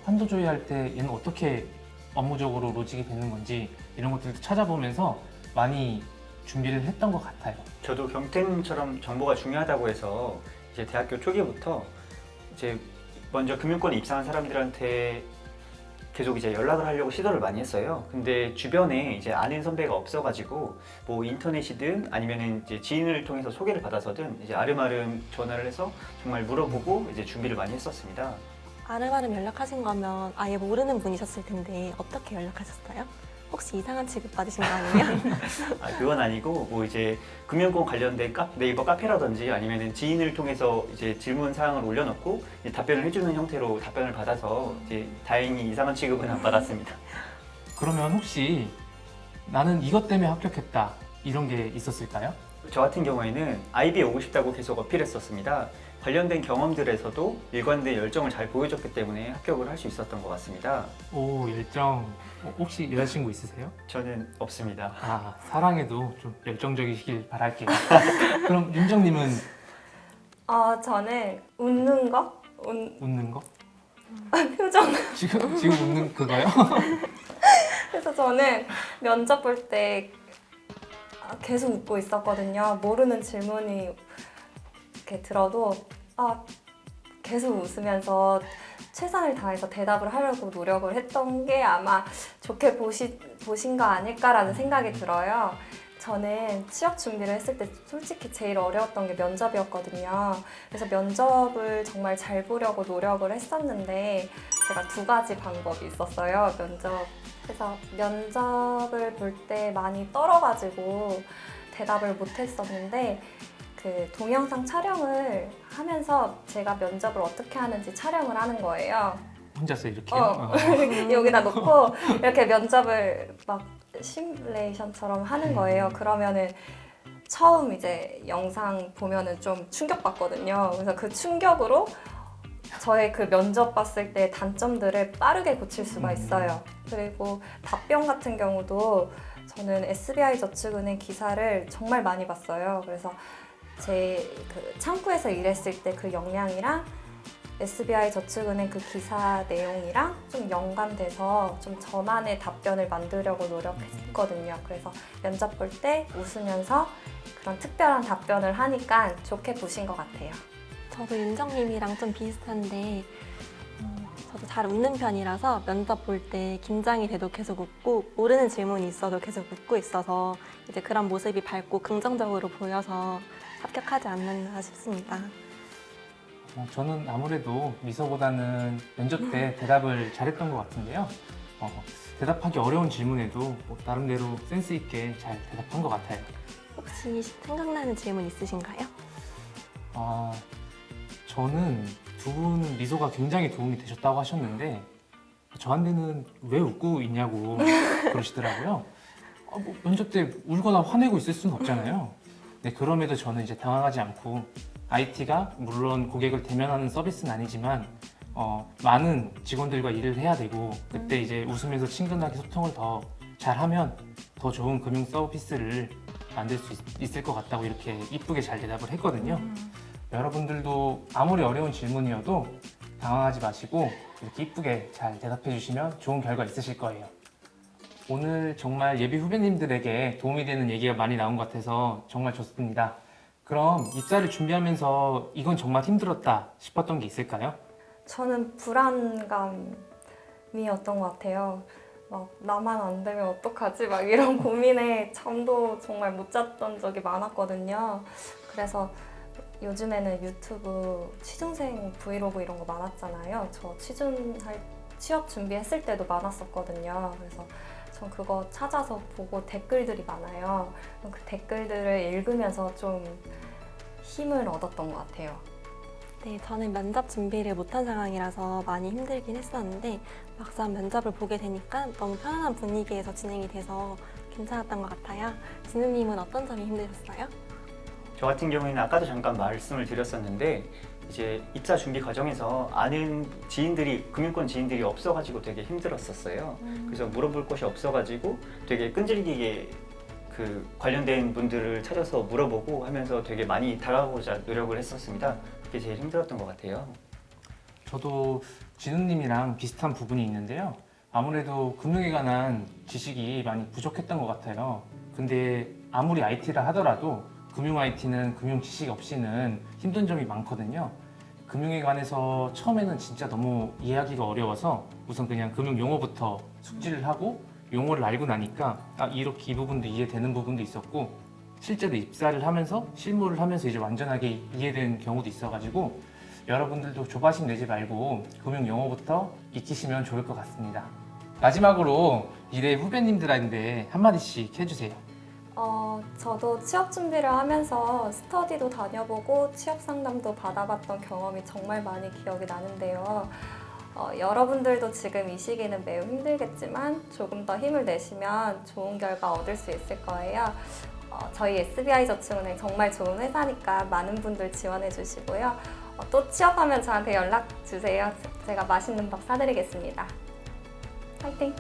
한도 조회할 때 얘는 어떻게 업무적으로 로직이 되는 건지 이런 것들도 찾아보면서 많이 준비를 했던 것 같아요. 저도 경템처럼 정보가 중요하다고 해서 이제 대학교 초기부터 이제 먼저 금융권에 입사한 사람들한테 계속 이제 연락을 하려고 시도를 많이 했어요. 근데 주변에 이제 아는 선배가 없어가지고 뭐 인터넷이든 아니면은 이제 지인을 통해서 소개를 받아서든 이제 아름아름 전화를 해서 정말 물어보고 이제 준비를 많이 했었습니다. 아름아름 연락하신 거면 아예 모르는 분이셨을 텐데 어떻게 연락하셨어요? 혹시 이상한 취급 받으신 거 아니에요? 그건 아니고 뭐 이제 금융권 관련된 네이버 카페라든지 아니면은 지인을 통해서 이제 질문 사항을 올려놓고 이제 답변을 해주는 형태로 답변을 받아서 이제 다행히 이상한 취급은 안 받았습니다. 그러면 혹시 나는 이것 때문에 합격했다 이런 게 있었을까요? 저 같은 경우에는 IB에 오고 싶다고 계속 어필했었습니다. 관련된 경험들에서도 일관된 열정을 잘 보여줬기 때문에 합격을 할 수 있었던 것 같습니다. 오, 열정. 혹시 여자친구 있으세요? 저는 없습니다. 사랑에도 좀 열정적이시길 바랄게요. 그럼 윤정님은 저는 웃는 거? 웃는 거? 표정. 지금 웃는 그거요? 그래서 저는 면접 볼 때 계속 웃고 있었거든요. 모르는 질문이 이렇게 들어도 계속 웃으면서 최선을 다해서 대답을 하려고 노력을 했던 게 아마 좋게 보신 거 아닐까라는 생각이 들어요. 저는 취업 준비를 했을 때 솔직히 제일 어려웠던 게 면접이었거든요. 그래서 면접을 정말 잘 보려고 노력을 했었는데 제가 2가지 방법이 있었어요. 그래서 면접을 볼 때 많이 떨어가지고 대답을 못했었는데 그 동영상 촬영을 하면서 제가 면접을 어떻게 하는지 촬영을 하는 거예요. 혼자서 이렇게요? 여기다 놓고 이렇게 면접을 막 시뮬레이션처럼 하는 거예요. 그러면은 처음 이제 영상 보면은 좀 충격받거든요. 그래서 그 충격으로 저의 그 면접 봤을 때 단점들을 빠르게 고칠 수가 있어요. 그리고 답변 같은 경우도 저는 SBI 저축은행 기사를 정말 많이 봤어요. 그래서 제 그 창구에서 일했을 때 그 역량이랑 SBI 저축은행 그 기사 내용이랑 좀 연관돼서 좀 저만의 답변을 만들려고 노력했거든요. 그래서 면접 볼 때 웃으면서 그런 특별한 답변을 하니까 좋게 보신 것 같아요. 저도 윤정님이랑 좀 비슷한데 저도 잘 웃는 편이라서 면접 볼 때 긴장이 돼도 계속 웃고 모르는 질문이 있어도 계속 웃고 있어서 이제 그런 모습이 밝고 긍정적으로 보여서 합격하지 않았나 싶습니다. 저는 아무래도 미소보다는 면접 때 대답을 잘했던 것 같은데요. 대답하기 어려운 질문에도 뭐 나름대로 센스 있게 잘 대답한 것 같아요. 혹시 생각나는 질문 있으신가요? 저는 두 분 미소가 굉장히 도움이 되셨다고 하셨는데 저한테는 왜 웃고 있냐고 그러시더라고요. 뭐 면접 때 울거나 화내고 있을 수는 없잖아요. 네, 그럼에도 저는 이제 당황하지 않고 IT가 물론 고객을 대면하는 서비스는 아니지만 많은 직원들과 일을 해야 되고 그때 이제 웃으면서 친근하게 소통을 더 잘하면 더 좋은 금융 서비스를 만들 수 있을 것 같다고 이렇게 이쁘게 잘 대답을 했거든요. 여러분들도 아무리 어려운 질문이어도 당황하지 마시고 이렇게 이쁘게 잘 대답해 주시면 좋은 결과 있으실 거예요. 오늘 정말 예비 후배님들에게 도움이 되는 얘기가 많이 나온 것 같아서 정말 좋습니다. 그럼 입사를 준비하면서 이건 정말 힘들었다 싶었던 게 있을까요? 저는 불안감이었던 것 같아요. 막 나만 안 되면 어떡하지? 막 이런 고민에 잠도 정말 못 잤던 적이 많았거든요. 그래서 요즘에는 유튜브 취준생 브이로그 이런 거 많았잖아요. 저 취업 준비했을 때도 많았었거든요. 그래서 전 그거 찾아서 보고 댓글들이 많아요. 그 댓글들을 읽으면서 좀 힘을 얻었던 것 같아요. 네, 저는 면접 준비를 못한 상황이라서 많이 힘들긴 했었는데 막상 면접을 보게 되니까 너무 편안한 분위기에서 진행이 돼서 괜찮았던 것 같아요. 진우님은 어떤 점이 힘드셨어요? 저 같은 경우에는 아까도 잠깐 말씀을 드렸었는데 이제 입사 준비 과정에서 아는 금융권 지인들이 없어가지고 되게 힘들었었어요. 그래서 물어볼 곳이 없어가지고 되게 끈질기게 그 관련된 분들을 찾아서 물어보고 하면서 되게 많이 다가가고자 노력을 했었습니다. 그게 제일 힘들었던 것 같아요. 저도 진우님이랑 비슷한 부분이 있는데요. 아무래도 금융에 관한 지식이 많이 부족했던 것 같아요. 근데 아무리 IT라 하더라도 금융 IT는 금융 지식 없이는 힘든 점이 많거든요. 금융에 관해서 처음에는 진짜 너무 이해하기가 어려워서 우선 그냥 금융 용어부터 숙지를 하고 용어를 알고 나니까 이렇게 이 부분도 이해되는 부분도 있었고 실제로 입사를 하면서 실무를 하면서 이제 완전하게 이해된 경우도 있어가지고 여러분들도 조바심 내지 말고 금융 용어부터 익히시면 좋을 것 같습니다. 마지막으로 미래 후배님들한테 한마디씩 해주세요. 저도 취업 준비를 하면서 스터디도 다녀보고 취업 상담도 받아봤던 경험이 정말 많이 기억이 나는데요. 여러분들도 지금 이 시기는 매우 힘들겠지만 조금 더 힘을 내시면 좋은 결과 얻을 수 있을 거예요. 저희 SBI저축은행 정말 좋은 회사니까 많은 분들 지원해 주시고요. 또 취업하면 저한테 연락 주세요. 제가 맛있는 밥 사드리겠습니다. 파이팅!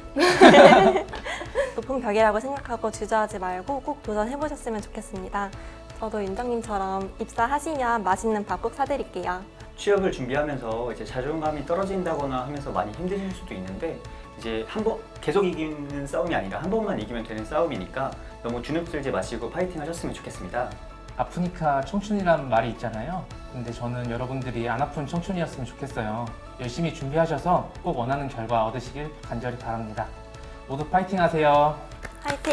높은 벽이라고 생각하고 주저하지 말고 꼭 도전해보셨으면 좋겠습니다. 저도 윤정님처럼 입사하시면 맛있는 밥 꼭 사드릴게요. 취업을 준비하면서 이제 자존감이 떨어진다거나 하면서 많이 힘드실 수도 있는데 이제 한 번 계속 이기는 싸움이 아니라 한 번만 이기면 되는 싸움이니까 너무 주눅들지 마시고 파이팅 하셨으면 좋겠습니다. 아프니까 청춘이란 말이 있잖아요. 근데 저는 여러분들이 안 아픈 청춘이었으면 좋겠어요. 열심히 준비하셔서 꼭 원하는 결과 얻으시길 간절히 바랍니다. 모두 파이팅 하세요. 화이팅!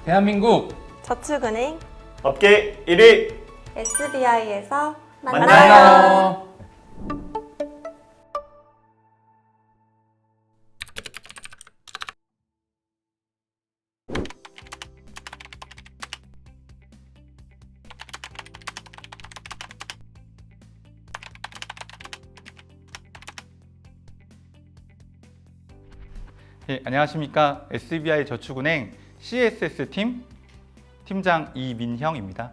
대한민국 저축은행 업계 1위! SBI에서 만나요. 네, 안녕하십니까. SBI 저축은행 CSS 팀 팀장 이민형입니다.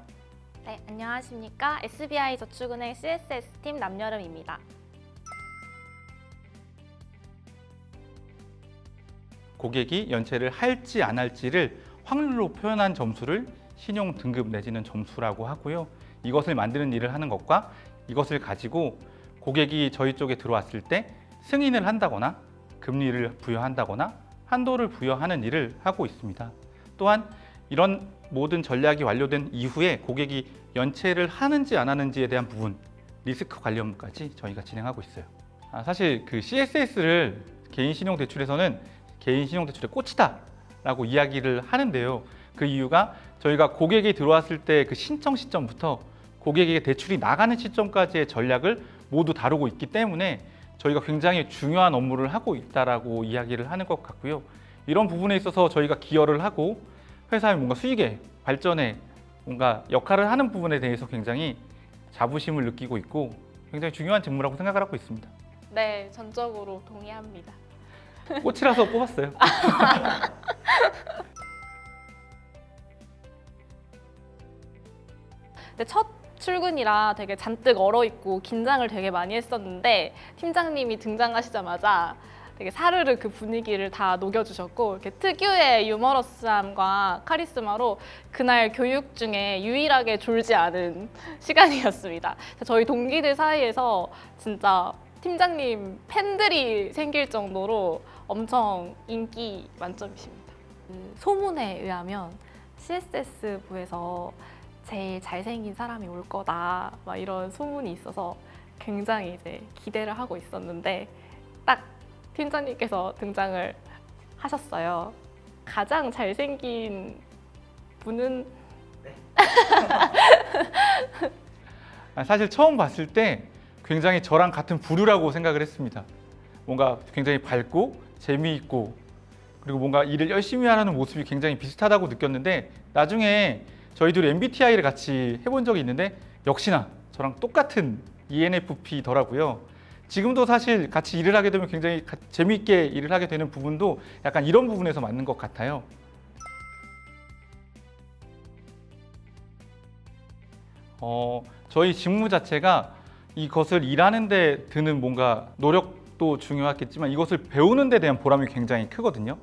네, 안녕하십니까. SBI 저축은행 CSS팀 남여름입니다. 고객이 연체를 할지 안 할지를 확률로 표현한 점수를 신용 등급 내지는 점수라고 하고요. 이것을 만드는 일을 하는 것과 이것을 가지고 고객이 저희 쪽에 들어왔을 때 승인을 한다거나 금리를 부여한다거나 한도를 부여하는 일을 하고 있습니다. 또한 이런 모든 전략이 완료된 이후에 고객이 연체를 하는지 안 하는지에 대한 부분, 리스크 관련까지 저희가 진행하고 있어요. 사실 그 CSS를 개인신용대출에서는 개인신용대출의 꽃이다 라고 이야기를 하는데요. 그 이유가 저희가 고객이 들어왔을 때 그 신청 시점부터 고객에게 대출이 나가는 시점까지의 전략을 모두 다루고 있기 때문에 저희가 굉장히 중요한 업무를 하고 있다라고 이야기를 하는 것 같고요. 이런 부분에 있어서 저희가 기여를 하고 회사의 뭔가 수익에 발전에 뭔가 역할을 하는 부분에 대해서 굉장히 자부심을 느끼고 있고 굉장히 중요한 직무라고 생각을 하고 있습니다. 네, 전적으로 동의합니다. 꽃이라서 뽑았어요. 근데 첫 출근이라 되게 잔뜩 얼어있고 긴장을 되게 많이 했었는데 팀장님이 등장하시자마자 되게 사르르 그 분위기를 다 녹여주셨고 이렇게 특유의 유머러스함과 카리스마로 그날 교육 중에 유일하게 졸지 않은 시간이었습니다. 저희 동기들 사이에서 진짜 팀장님 팬들이 생길 정도로 엄청 인기 만점이십니다. 소문에 의하면 CSS부에서 제일 잘생긴 사람이 올 거다 막 이런 소문이 있어서 굉장히 이제 기대를 하고 있었는데 딱 팀장님께서 등장을 하셨어요. 가장 잘생긴 분은 사실 처음 봤을 때 굉장히 저랑 같은 부류라고 생각을 했습니다. 뭔가 굉장히 밝고 재미있고 그리고 뭔가 일을 열심히 하는 모습이 굉장히 비슷하다고 느꼈는데 나중에 저희들이 MBTI를 같이 해본 적이 있는데 역시나 저랑 똑같은 ENFP더라고요. 지금도 사실 같이 일을 하게 되면 굉장히 재미있게 일을 하게 되는 부분도 약간 이런 부분에서 맞는 것 같아요. 저희 직무 자체가 이것을 일하는 데 드는 뭔가 노력도 중요하겠지만 이것을 배우는 데 대한 보람이 굉장히 크거든요.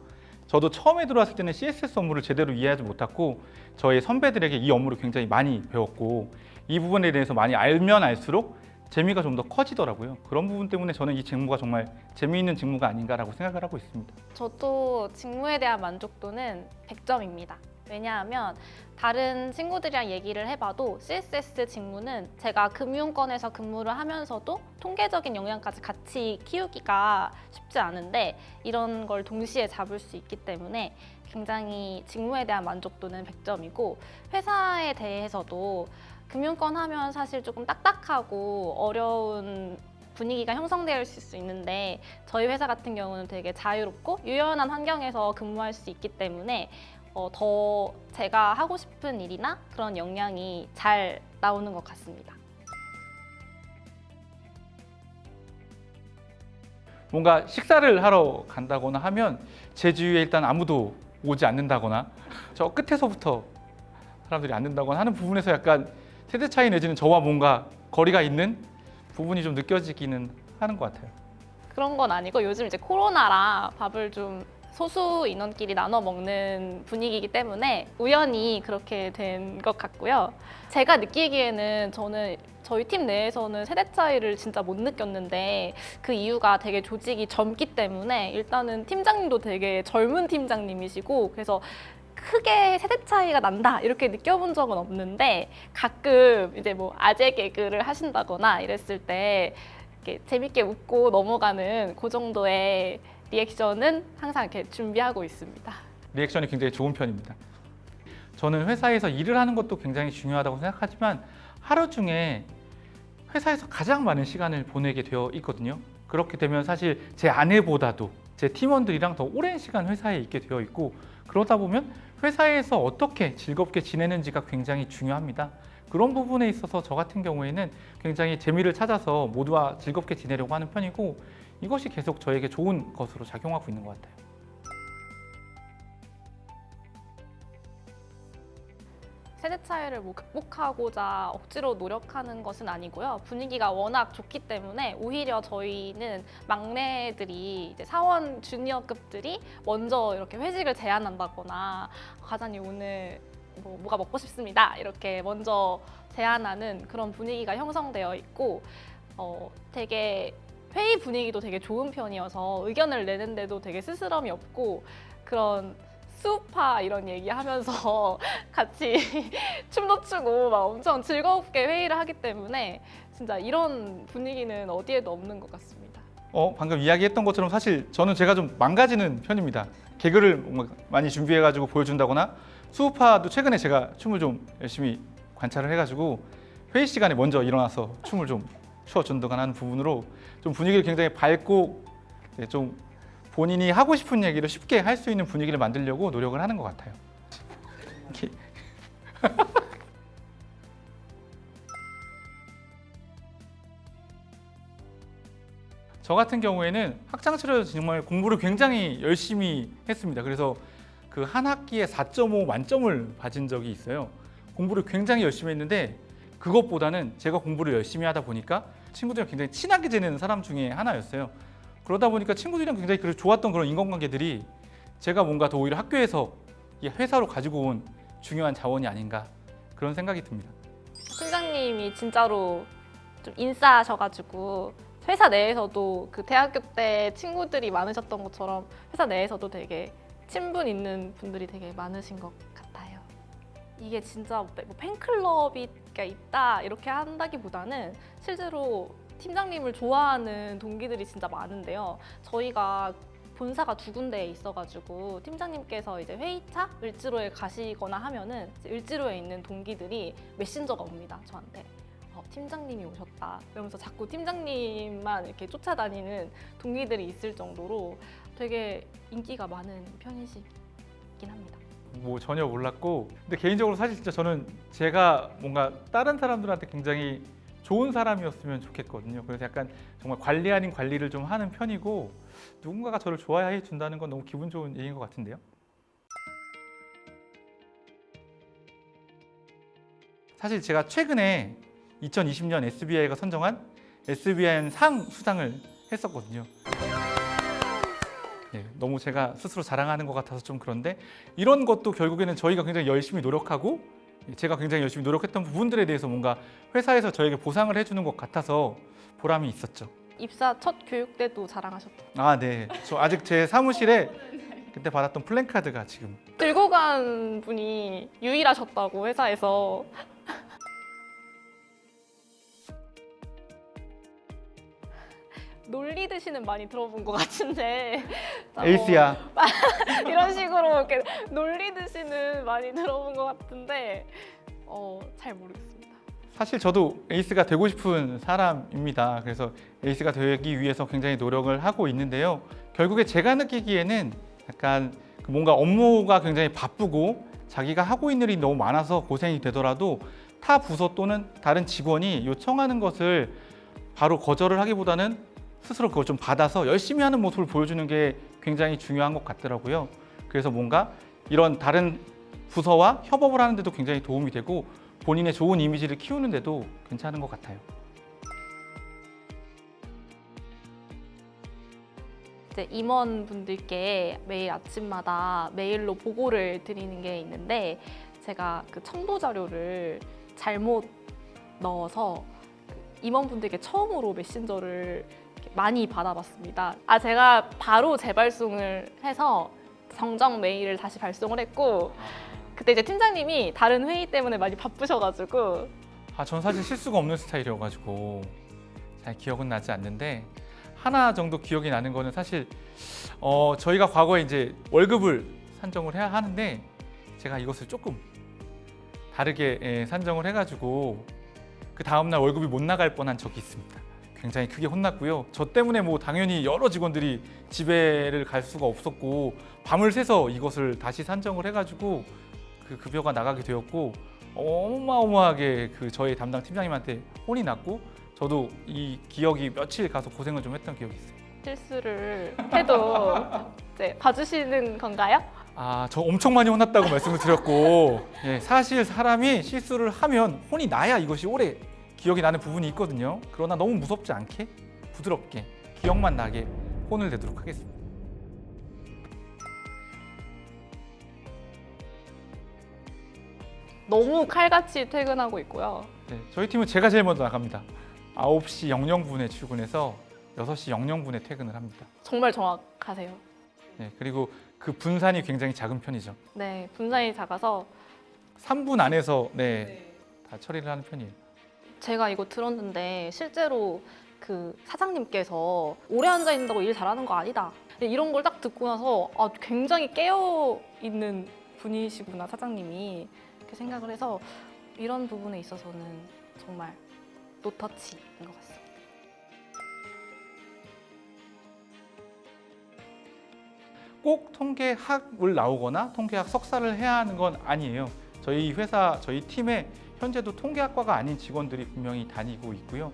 저도 처음에 들어왔을 때는 CSS 업무를 제대로 이해하지 못했고 저희 선배들에게 이 업무를 굉장히 많이 배웠고 이 부분에 대해서 많이 알면 알수록 재미가 좀 더 커지더라고요. 그런 부분 때문에 저는 이 직무가 정말 재미있는 직무가 아닌가라고 생각을 하고 있습니다. 저도 직무에 대한 만족도는 100점입니다. 왜냐하면 다른 친구들이랑 얘기를 해봐도 CSS 직무는 제가 금융권에서 근무를 하면서도 통계적인 역량까지 같이 키우기가 쉽지 않은데 이런 걸 동시에 잡을 수 있기 때문에 굉장히 직무에 대한 만족도는 100점이고 회사에 대해서도 금융권 하면 사실 조금 딱딱하고 어려운 분위기가 형성되어 있을 수 있는데 저희 회사 같은 경우는 되게 자유롭고 유연한 환경에서 근무할 수 있기 때문에 더 제가 하고 싶은 일이나 그런 역량이 잘 나오는 것 같습니다. 뭔가 식사를 하러 간다거나 하면 제 주위에 일단 아무도 오지 않는다거나 저 끝에서부터 사람들이 앉는다거나 하는 부분에서 약간 세대 차이 내지는 저와 뭔가 거리가 있는 부분이 좀 느껴지기는 하는 것 같아요. 그런 건 아니고 요즘 이제 코로나라 밥을 좀 소수 인원끼리 나눠 먹는 분위기이기 때문에 우연히 그렇게 된 것 같고요. 제가 느끼기에는 저는 저희 팀 내에서는 세대 차이를 진짜 못 느꼈는데 그 이유가 되게 조직이 젊기 때문에 일단은 팀장님도 되게 젊은 팀장님이시고 그래서 크게 세대 차이가 난다 이렇게 느껴본 적은 없는데 가끔 이제 뭐 아재 개그를 하신다거나 이랬을 때 이렇게 재밌게 웃고 넘어가는 그 정도의 리액션은 항상 이렇게 준비하고 있습니다. 리액션이 굉장히 좋은 편입니다. 저는 회사에서 일을 하는 것도 굉장히 중요하다고 생각하지만 하루 중에 회사에서 가장 많은 시간을 보내게 되어 있거든요. 그렇게 되면 사실 제 아내보다도 제 팀원들이랑 더 오랜 시간 회사에 있게 되어 있고 그러다 보면 회사에서 어떻게 즐겁게 지내는지가 굉장히 중요합니다. 그런 부분에 있어서 저 같은 경우에는 굉장히 재미를 찾아서 모두와 즐겁게 지내려고 하는 편이고 이것이 계속 저에게 좋은 것으로 작용하고 있는 것 같아요. 세대 차이를 뭐 극복하고자 억지로 노력하는 것은 아니고요. 분위기가 워낙 좋기 때문에 오히려 저희는 막내들이 이제 사원 주니어급들이 먼저 이렇게 회식을 제안한다거나 과장님 오늘 뭐가 먹고 싶습니다. 이렇게 먼저 제안하는 그런 분위기가 형성되어 있고 되게 회의 분위기도 되게 좋은 편이어서 의견을 내는데도 되게 스스럼이 없고 그런 수우파 이런 얘기하면서 같이 춤도 추고 막 엄청 즐겁게 회의를 하기 때문에 진짜 이런 분위기는 어디에도 없는 것 같습니다. 방금 이야기했던 것처럼 사실 저는 제가 좀 망가지는 편입니다. 개그를 뭔가 많이 준비해가지고 보여준다거나 수우파도 최근에 제가 춤을 좀 열심히 관찰을 해가지고 회의 시간에 먼저 일어나서 춤을 좀 추어준다거나 하는 부분으로 좀 분위기를 굉장히 밝고 좀 본인이 하고 싶은 얘기를 쉽게 할 수 있는 분위기를 만들려고 노력을 하는 것 같아요. 저 같은 경우에는 학창시절에서 정말 공부를 굉장히 열심히 했습니다. 그래서 그 한 학기에 4.5 만점을 받은 적이 있어요. 공부를 굉장히 열심히 했는데 그것보다는 제가 공부를 열심히 하다 보니까 친구들이랑 굉장히 친하게 지내는 사람 중에 하나였어요. 그러다 보니까 친구들이랑 굉장히 좋았던 그런 인간관계들이 제가 뭔가 더 오히려 학교에서 이 회사로 가지고 온 중요한 자원이 아닌가 그런 생각이 듭니다. 팀장님이 진짜로 좀 인싸하셔가지고 회사 내에서도 그 대학교 때 친구들이 많으셨던 것처럼 회사 내에서도 되게 친분 있는 분들이 되게 많으신 것 같아요. 이게 진짜 뭐 팬클럽이 있다 이렇게 한다기보다는 실제로 팀장님을 좋아하는 동기들이 진짜 많은데요. 저희가 본사가 2군데에 있어가지고 팀장님께서 이제 회의차 을지로에 가시거나 하면은 을지로에 있는 동기들이 메신저가 옵니다. 저한테. 팀장님이 오셨다. 이러면서 자꾸 팀장님만 이렇게 쫓아다니는 동기들이 있을 정도로 되게 인기가 많은 편이시긴 합니다. 뭐 전혀 몰랐고 근데 개인적으로 사실 진짜 저는 제가 뭔가 다른 사람들한테 굉장히 좋은 사람이었으면 좋겠거든요. 그래서 약간 정말 관리 아닌 관리를 좀 하는 편이고 누군가가 저를 좋아해 준다는 건 너무 기분 좋은 얘기인 것 같은데요. 사실 제가 최근에 2020년 SBI가 선정한 SBIN 상 수상을 했었거든요. 너무 제가 스스로 자랑하는 것 같아서 좀 그런데 이런 것도 결국에는 저희가 굉장히 열심히 노력하고 제가 굉장히 열심히 노력했던 부분들에 대해서 뭔가 회사에서 저에게 보상을 해주는 것 같아서 보람이 있었죠. 입사 첫 교육 때도 자랑하셨던. 아, 네. 저 아직 제 사무실에 그때 받았던 플랜카드가 지금 들고 간 분이 유일하셨다고 회사에서. 놀리듯이는 많이 들어본 것 같은데 에이스야. 이런 식으로 이렇게 놀리듯이는 많이 들어본 것 같은데 잘 모르겠습니다. 사실 저도 에이스가 되고 싶은 사람입니다. 그래서 에이스가 되기 위해서 굉장히 노력을 하고 있는데요. 결국에 제가 느끼기에는 약간 뭔가 업무가 굉장히 바쁘고 자기가 하고 있는 일이 너무 많아서 고생이 되더라도 타 부서 또는 다른 직원이 요청하는 것을 바로 거절을 하기보다는 스스로 그걸 좀 받아서 열심히 하는 모습을 보여주는 게 굉장히 중요한 것 같더라고요. 그래서 뭔가 이런 다른 부서와 협업을 하는 데도 굉장히 도움이 되고 본인의 좋은 이미지를 키우는 데도 괜찮은 것 같아요. 이제 임원분들께 매일 아침마다 메일로 보고를 드리는 게 있는데 제가 그 첨부 자료를 잘못 넣어서 임원분들께 처음으로 메신저를 많이 받아봤습니다. 제가 바로 재발송을 해서 정정 메일을 다시 발송을 했고 그때 이제 팀장님이 다른 회의 때문에 많이 바쁘셔가지고 전 사실 실수가 없는 스타일이어가지고 잘 기억은 나지 않는데 하나 정도 기억이 나는 거는 사실 저희가 과거에 이제 월급을 산정을 해야 하는데 제가 이것을 조금 다르게 산정을 해가지고 그 다음날 월급이 못 나갈 뻔한 적이 있습니다. 굉장히 크게 혼났고요. 저 때문에 뭐 당연히 여러 직원들이 집에를 갈 수가 없었고 밤을 새서 이것을 다시 산정을 해가지고 그 급여가 나가게 되었고 어마어마하게 그 저희 담당 팀장님한테 혼이 났고 저도 이 기억이 며칠 가서 고생을 좀 했던 기억이 있어요. 실수를 해도 이제 봐주시는 건가요? 저 엄청 많이 혼났다고 말씀을 드렸고 사실 사람이 실수를 하면 혼이 나야 이것이 오래 기억이 나는 부분이 있거든요. 그러나 너무 무섭지 않게 부드럽게 기억만 나게 혼을 내도록 하겠습니다. 너무 칼같이 퇴근하고 있고요. 네, 저희 팀은 제가 제일 먼저 나갑니다. 9시 00분에 출근해서 6시 00분에 퇴근을 합니다. 정말 정확하세요. 네, 그리고 그 분산이 굉장히 작은 편이죠. 네, 분산이 작아서 3분 안에서 다 처리를 하는 편이에요. 제가 이거 들었는데 실제로 그 사장님께서 오래 앉아 있는다고 일 잘하는 거 아니다. 이런 걸 딱 듣고 나서 굉장히 깨어 있는 분이시구나 사장님이 이렇게 생각을 해서 이런 부분에 있어서는 정말 노터치인 것 같습니다. 꼭 통계학을 나오거나 통계학 석사를 해야 하는 건 아니에요. 저희 회사, 저희 팀에 현재도 통계학과가 아닌 직원들이 분명히 다니고 있고요.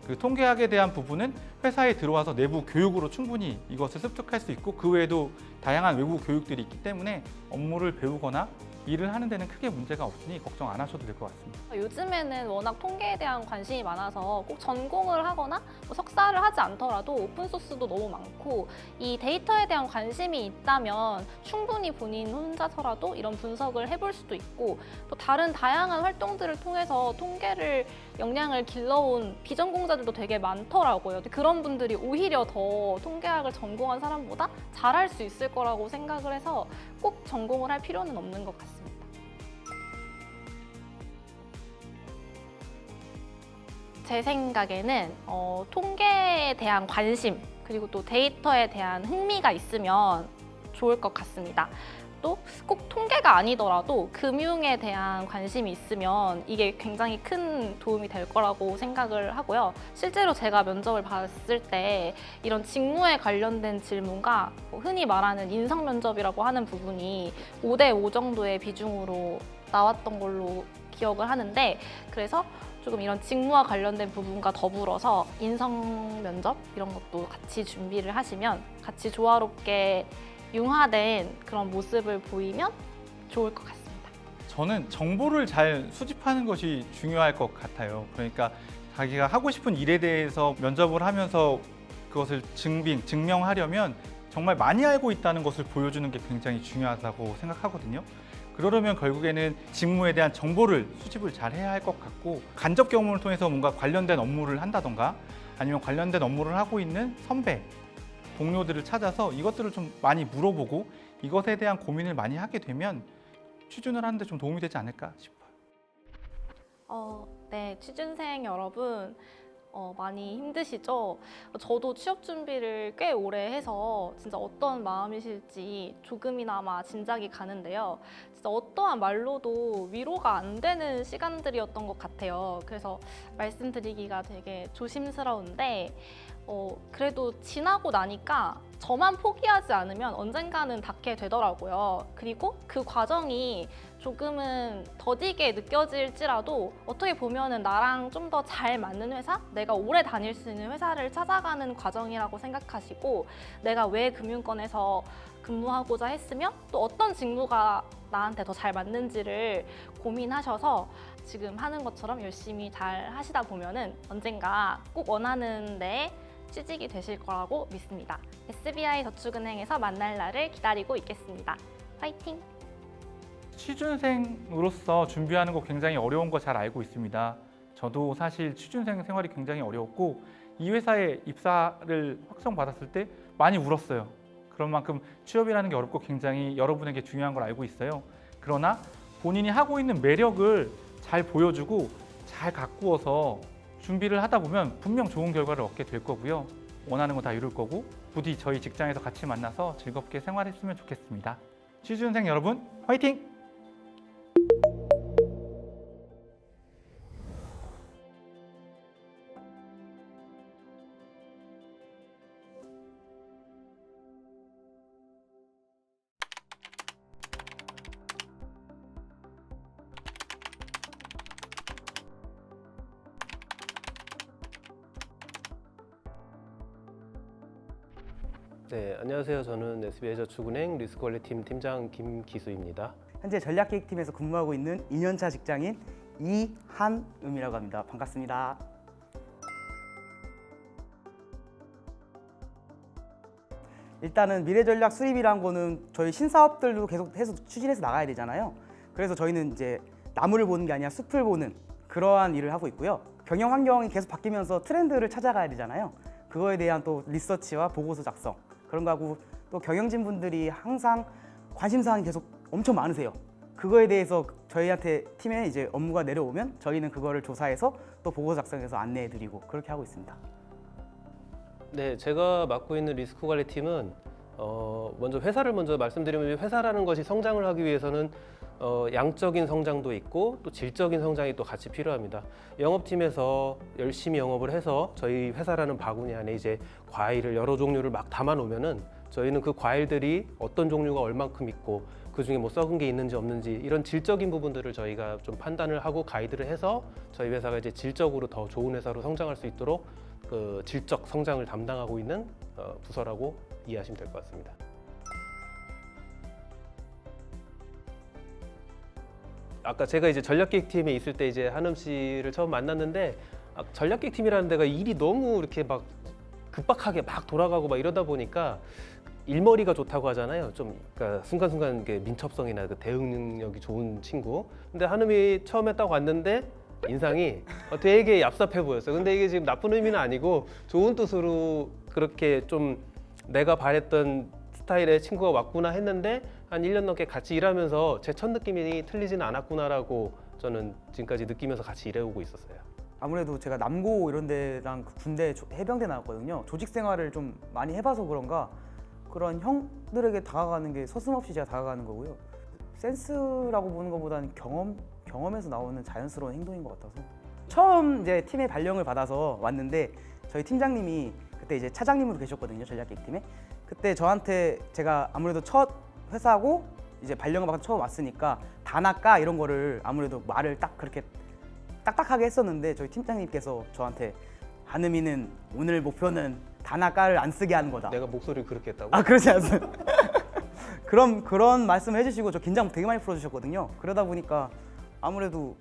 그 통계학에 대한 부분은 회사에 들어와서 내부 교육으로 충분히 이것을 습득할 수 있고 그 외에도 다양한 외부 교육들이 있기 때문에 업무를 배우거나 일을 하는 데는 크게 문제가 없으니 걱정 안 하셔도 될 것 같습니다. 요즘에는 워낙 통계에 대한 관심이 많아서 꼭 전공을 하거나 뭐 석사를 하지 않더라도 오픈소스도 너무 많고 이 데이터에 대한 관심이 있다면 충분히 본인 혼자서라도 이런 분석을 해볼 수도 있고 또 다른 다양한 활동들을 통해서 통계를 역량을 길러온 비전공자들도 되게 많더라고요. 그런 분들이 오히려 더 통계학을 전공한 사람보다 잘할 수 있을 거라고 생각을 해서 꼭 전공을 할 필요는 없는 것 같습니다. 제 생각에는 통계에 대한 관심 그리고 또 데이터에 대한 흥미가 있으면 좋을 것 같습니다. 또 꼭 통계가 아니더라도 금융에 대한 관심이 있으면 이게 굉장히 큰 도움이 될 거라고 생각을 하고요. 실제로 제가 면접을 봤을 때 이런 직무에 관련된 질문과 흔히 말하는 인성 면접이라고 하는 부분이 5대5 정도의 비중으로 나왔던 걸로 기억을 하는데 그래서 조금 이런 직무와 관련된 부분과 더불어서 인성 면접 이런 것도 같이 준비를 하시면 같이 조화롭게 융화된 그런 모습을 보이면 좋을 것 같습니다. 저는 정보를 잘 수집하는 것이 중요할 것 같아요. 그러니까 자기가 하고 싶은 일에 대해서 면접을 하면서 그것을 증명하려면 정말 많이 알고 있다는 것을 보여주는 게 굉장히 중요하다고 생각하거든요. 그러려면 결국에는 직무에 대한 정보를 수집을 잘 해야 할 것 같고, 간접 경험을 통해서 뭔가 관련된 업무를 한다던가 아니면 관련된 업무를 하고 있는 선배, 동료들을 찾아서 이것들을 좀 많이 물어보고 이것에 대한 고민을 많이 하게 되면 취준을 하는데 좀 도움이 되지 않을까 싶어요. 네, 취준생 여러분 많이 힘드시죠? 저도 취업 준비를 꽤 오래 해서 진짜 어떤 마음이실지 조금이나마 짐작이 가는데요. 진짜 어떠한 말로도 위로가 안 되는 시간들이었던 것 같아요. 그래서 말씀드리기가 되게 조심스러운데 그래도 지나고 나니까 저만 포기하지 않으면 언젠가는 닿게 되더라고요. 그리고 그 과정이 조금은 더디게 느껴질지라도 어떻게 보면은 나랑 좀 더 잘 맞는 회사, 내가 오래 다닐 수 있는 회사를 찾아가는 과정이라고 생각하시고, 내가 왜 금융권에서 근무하고자 했으며 또 어떤 직무가 나한테 더 잘 맞는지를 고민하셔서 지금 하는 것처럼 열심히 잘 하시다 보면은 언젠가 꼭 원하는 데 취직이 되실 거라고 믿습니다. SBI 저축은행에서 만날 날을 기다리고 있겠습니다. 화이팅! 취준생으로서 준비하는 거 굉장히 어려운 거 잘 알고 있습니다. 저도 사실 취준생 생활이 굉장히 어려웠고 이 회사에 입사를 확정받았을 때 많이 울었어요. 그런 만큼 취업이라는 게 어렵고 굉장히 여러분에게 중요한 걸 알고 있어요. 그러나 본인이 하고 있는 매력을 잘 보여주고 잘 가꾸어서 준비를 하다 보면 분명 좋은 결과를 얻게 될 거고요. 원하는 거 다 이룰 거고 부디 저희 직장에서 같이 만나서 즐겁게 생활했으면 좋겠습니다. 취준생 여러분 화이팅! 네, 안녕하세요. 저는 SBI저축은행 리스크관리팀 팀장 김기수입니다. 현재 전략기획팀에서 근무하고 있는 2년차 직장인 이한음이라고 합니다. 반갑습니다. 일단은 미래전략 수립이란 거는 저희 신사업들도 계속 해서 추진해서 나가야 되잖아요. 그래서 저희는 이제 나무를 보는 게 아니라 숲을 보는 그러한 일을 하고 있고요. 경영 환경이 계속 바뀌면서 트렌드를 찾아가야 되잖아요. 그거에 대한 또 리서치와 보고서 작성 그런 거 하고, 또 경영진 분들이 항상 관심사항이 계속 엄청 많으세요. 그거에 대해서 저희한테 팀에 이제 업무가 내려오면 저희는 그거를 조사해서 또 보고서 작성해서 안내해드리고 그렇게 하고 있습니다. 네, 제가 맡고 있는 리스크관리팀은 먼저 회사를 먼저 말씀드리면, 회사라는 것이 성장을 하기 위해서는 양적인 성장도 있고 또 질적인 성장이 또 같이 필요합니다. 영업팀에서 열심히 영업을 해서 저희 회사라는 바구니 안에 이제 과일을 여러 종류를 막 담아 놓으면은 저희는 그 과일들이 어떤 종류가 얼만큼 있고 그 중에 뭐 썩은 게 있는지 없는지 이런 질적인 부분들을 저희가 좀 판단을 하고 가이드를 해서 저희 회사가 이제 질적으로 더 좋은 회사로 성장할 수 있도록 그 질적 성장을 담당하고 있는 부서라고 이해하시면 될 것 같습니다. 아까 제가 이제 전략기획팀에 있을 때 이제 한음 씨를 처음 만났는데, 전략기획팀이라는 데가 일이 너무 이렇게 막 급박하게 막 돌아가고 막 이러다 보니까 일머리가 좋다고 하잖아요. 좀 그러니까 순간순간 민첩성이나 그 대응 능력이 좋은 친구. 근데 한음이 처음에 딱 왔는데 인상이 되게 얍삽해 보였어요. 근데 이게 지금 나쁜 의미는 아니고 좋은 뜻으로 그렇게 좀 내가 바랬던 스타일의 친구가 왔구나 했는데, 한 1년 넘게 같이 일하면서 제 첫 느낌이 틀리지는 않았구나라고 저는 지금까지 느끼면서 같이 일해오고 있었어요. 아무래도 제가 남고 이런 데랑 군대 해병대 나왔거든요. 조직 생활을 좀 많이 해봐서 그런가 그런 형들에게 다가가는 게 서슴없이 제가 다가가는 거고요. 센스라고 보는 것보다는 경험에서 나오는 자연스러운 행동인 것 같아서, 처음 이제 팀의 발령을 받아서 왔는데 저희 팀장님이 그때 이제 차장님으로 계셨거든요, 전략기획팀에. 그때 저한테, 제가 아무래도 첫 회사고 이제 발령을 받아서 처음 왔으니까 단아까 이런 거를 아무래도 말을 딱 그렇게 딱딱하게 했었는데, 저희 팀장님께서 저한테 한음이는 오늘 목표는 단아까를 안 쓰게 하는 거다. 내가 목소리를 그렇게 했다고? 아, 그렇지 않습니다. 그런 말씀을 해주시고 저 긴장 되게 많이 풀어주셨거든요. 그러다 보니까 아무래도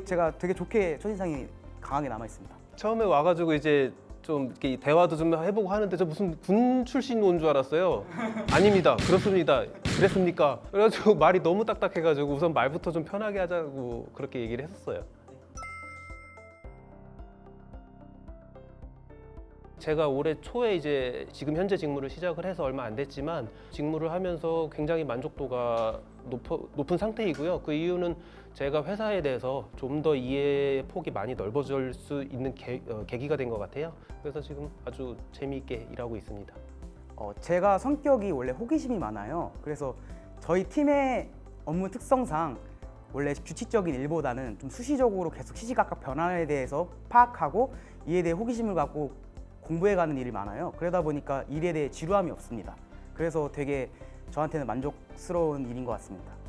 제가 되게 좋게 첫인상이 강하게 남아 있습니다. 처음에 와가지고 이제 좀 이렇게 대화도 좀 해보고 하는데 저 무슨 군 출신 온 줄 알았어요. 아닙니다. 그렇습니다. 그랬습니까? 그래가지고 말이 너무 딱딱해가지고 우선 말부터 좀 편하게 하자고 그렇게 얘기를 했었어요. 제가 올해 초에 이제 지금 현재 직무를 시작을 해서 얼마 안 됐지만 직무를 하면서 굉장히 만족도가 높은 상태이고요. 그 이유는 제가 회사에 대해서 좀 더 이해의 폭이 많이 넓어질 수 있는 계기가 된 것 같아요. 그래서 지금 아주 재미있게 일하고 있습니다. 제가 성격이 원래 호기심이 많아요. 그래서 저희 팀의 업무 특성상 원래 규칙적인 일보다는 좀 수시적으로 계속 시시각각 변화에 대해서 파악하고 이에 대해 호기심을 갖고 공부해가는 일이 많아요. 그러다 보니까 일에 대해 지루함이 없습니다. 그래서 되게 저한테는 만족스러운 일인 것 같습니다.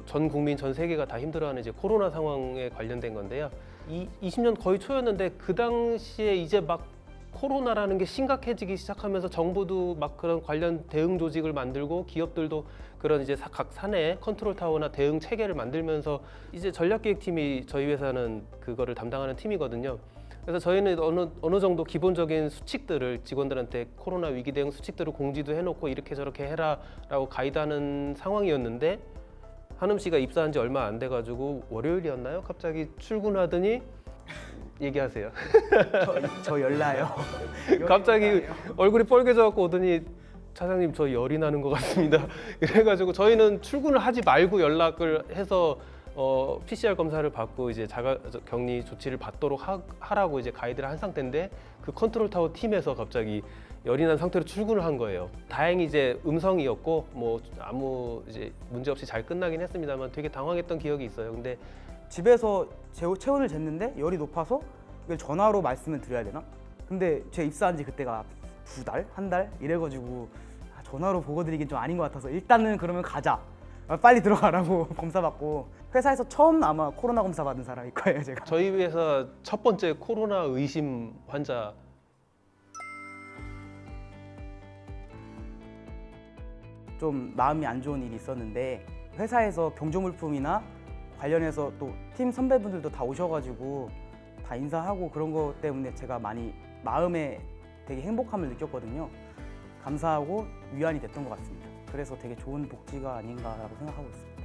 전 국민, 전 세계가 다 힘들어하는 이제 코로나 상황에 관련된 건데요. 20년 거의 초였는데 그 당시에 이제 막 코로나라는 게 심각해지기 시작하면서 정부도 막 그런 관련 대응 조직을 만들고 기업들도 그런 이제 각 사내 컨트롤 타워나 대응 체계를 만들면서 이제 전략기획팀이 저희 회사는 그거를 담당하는 팀이거든요. 그래서 저희는 어느 정도 기본적인 수칙들을 직원들한테 코로나 위기 대응 수칙들을 공지도 해놓고 이렇게 저렇게 해라라고 가이드하는 상황이었는데 한음 씨가 입사한 지 얼마 안 돼가지고 월요일이었나요? 갑자기 출근하더니 얘기하세요. 저 열나요. 갑자기 얼굴이 빨개져갖고 오더니 차장님 저 열이 나는 것 같습니다. 그래가지고 저희는 출근을 하지 말고 연락을 해서 PCR 검사를 받고 이제 자가 격리 조치를 받도록 하라고 이제 가이드를 한 상태인데 그 컨트롤 타워 팀에서 갑자기 열이 난 상태로 출근을 한 거예요. 다행히 이제 음성이었고 뭐 아무 이제 문제 없이 잘 끝나긴 했습니다만 되게 당황했던 기억이 있어요. 근데 집에서 체온을 쟀는데 열이 높아서 이걸 전화로 말씀을 드려야 되나? 근데 제가 입사한 지 그때가 2달? 1달? 이래가지고 전화로 보고 드리긴 좀 아닌 것 같아서 일단은 그러면 가자. 빨리 들어가라고 검사 받고 회사에서 처음 아마 코로나 검사 받은 사람일 거예요, 제가. 저희 회사 첫 번째 코로나 의심 환자 좀 마음이 안 좋은 일이 있었는데 회사에서 경조물품이나 관련해서 또 팀 선배분들도 다 오셔가지고 다 인사하고 그런 것 때문에 제가 많이 마음에 되게 행복함을 느꼈거든요. 감사하고 위안이 됐던 것 같습니다. 그래서 되게 좋은 복지가 아닌가라고 생각하고 있습니다.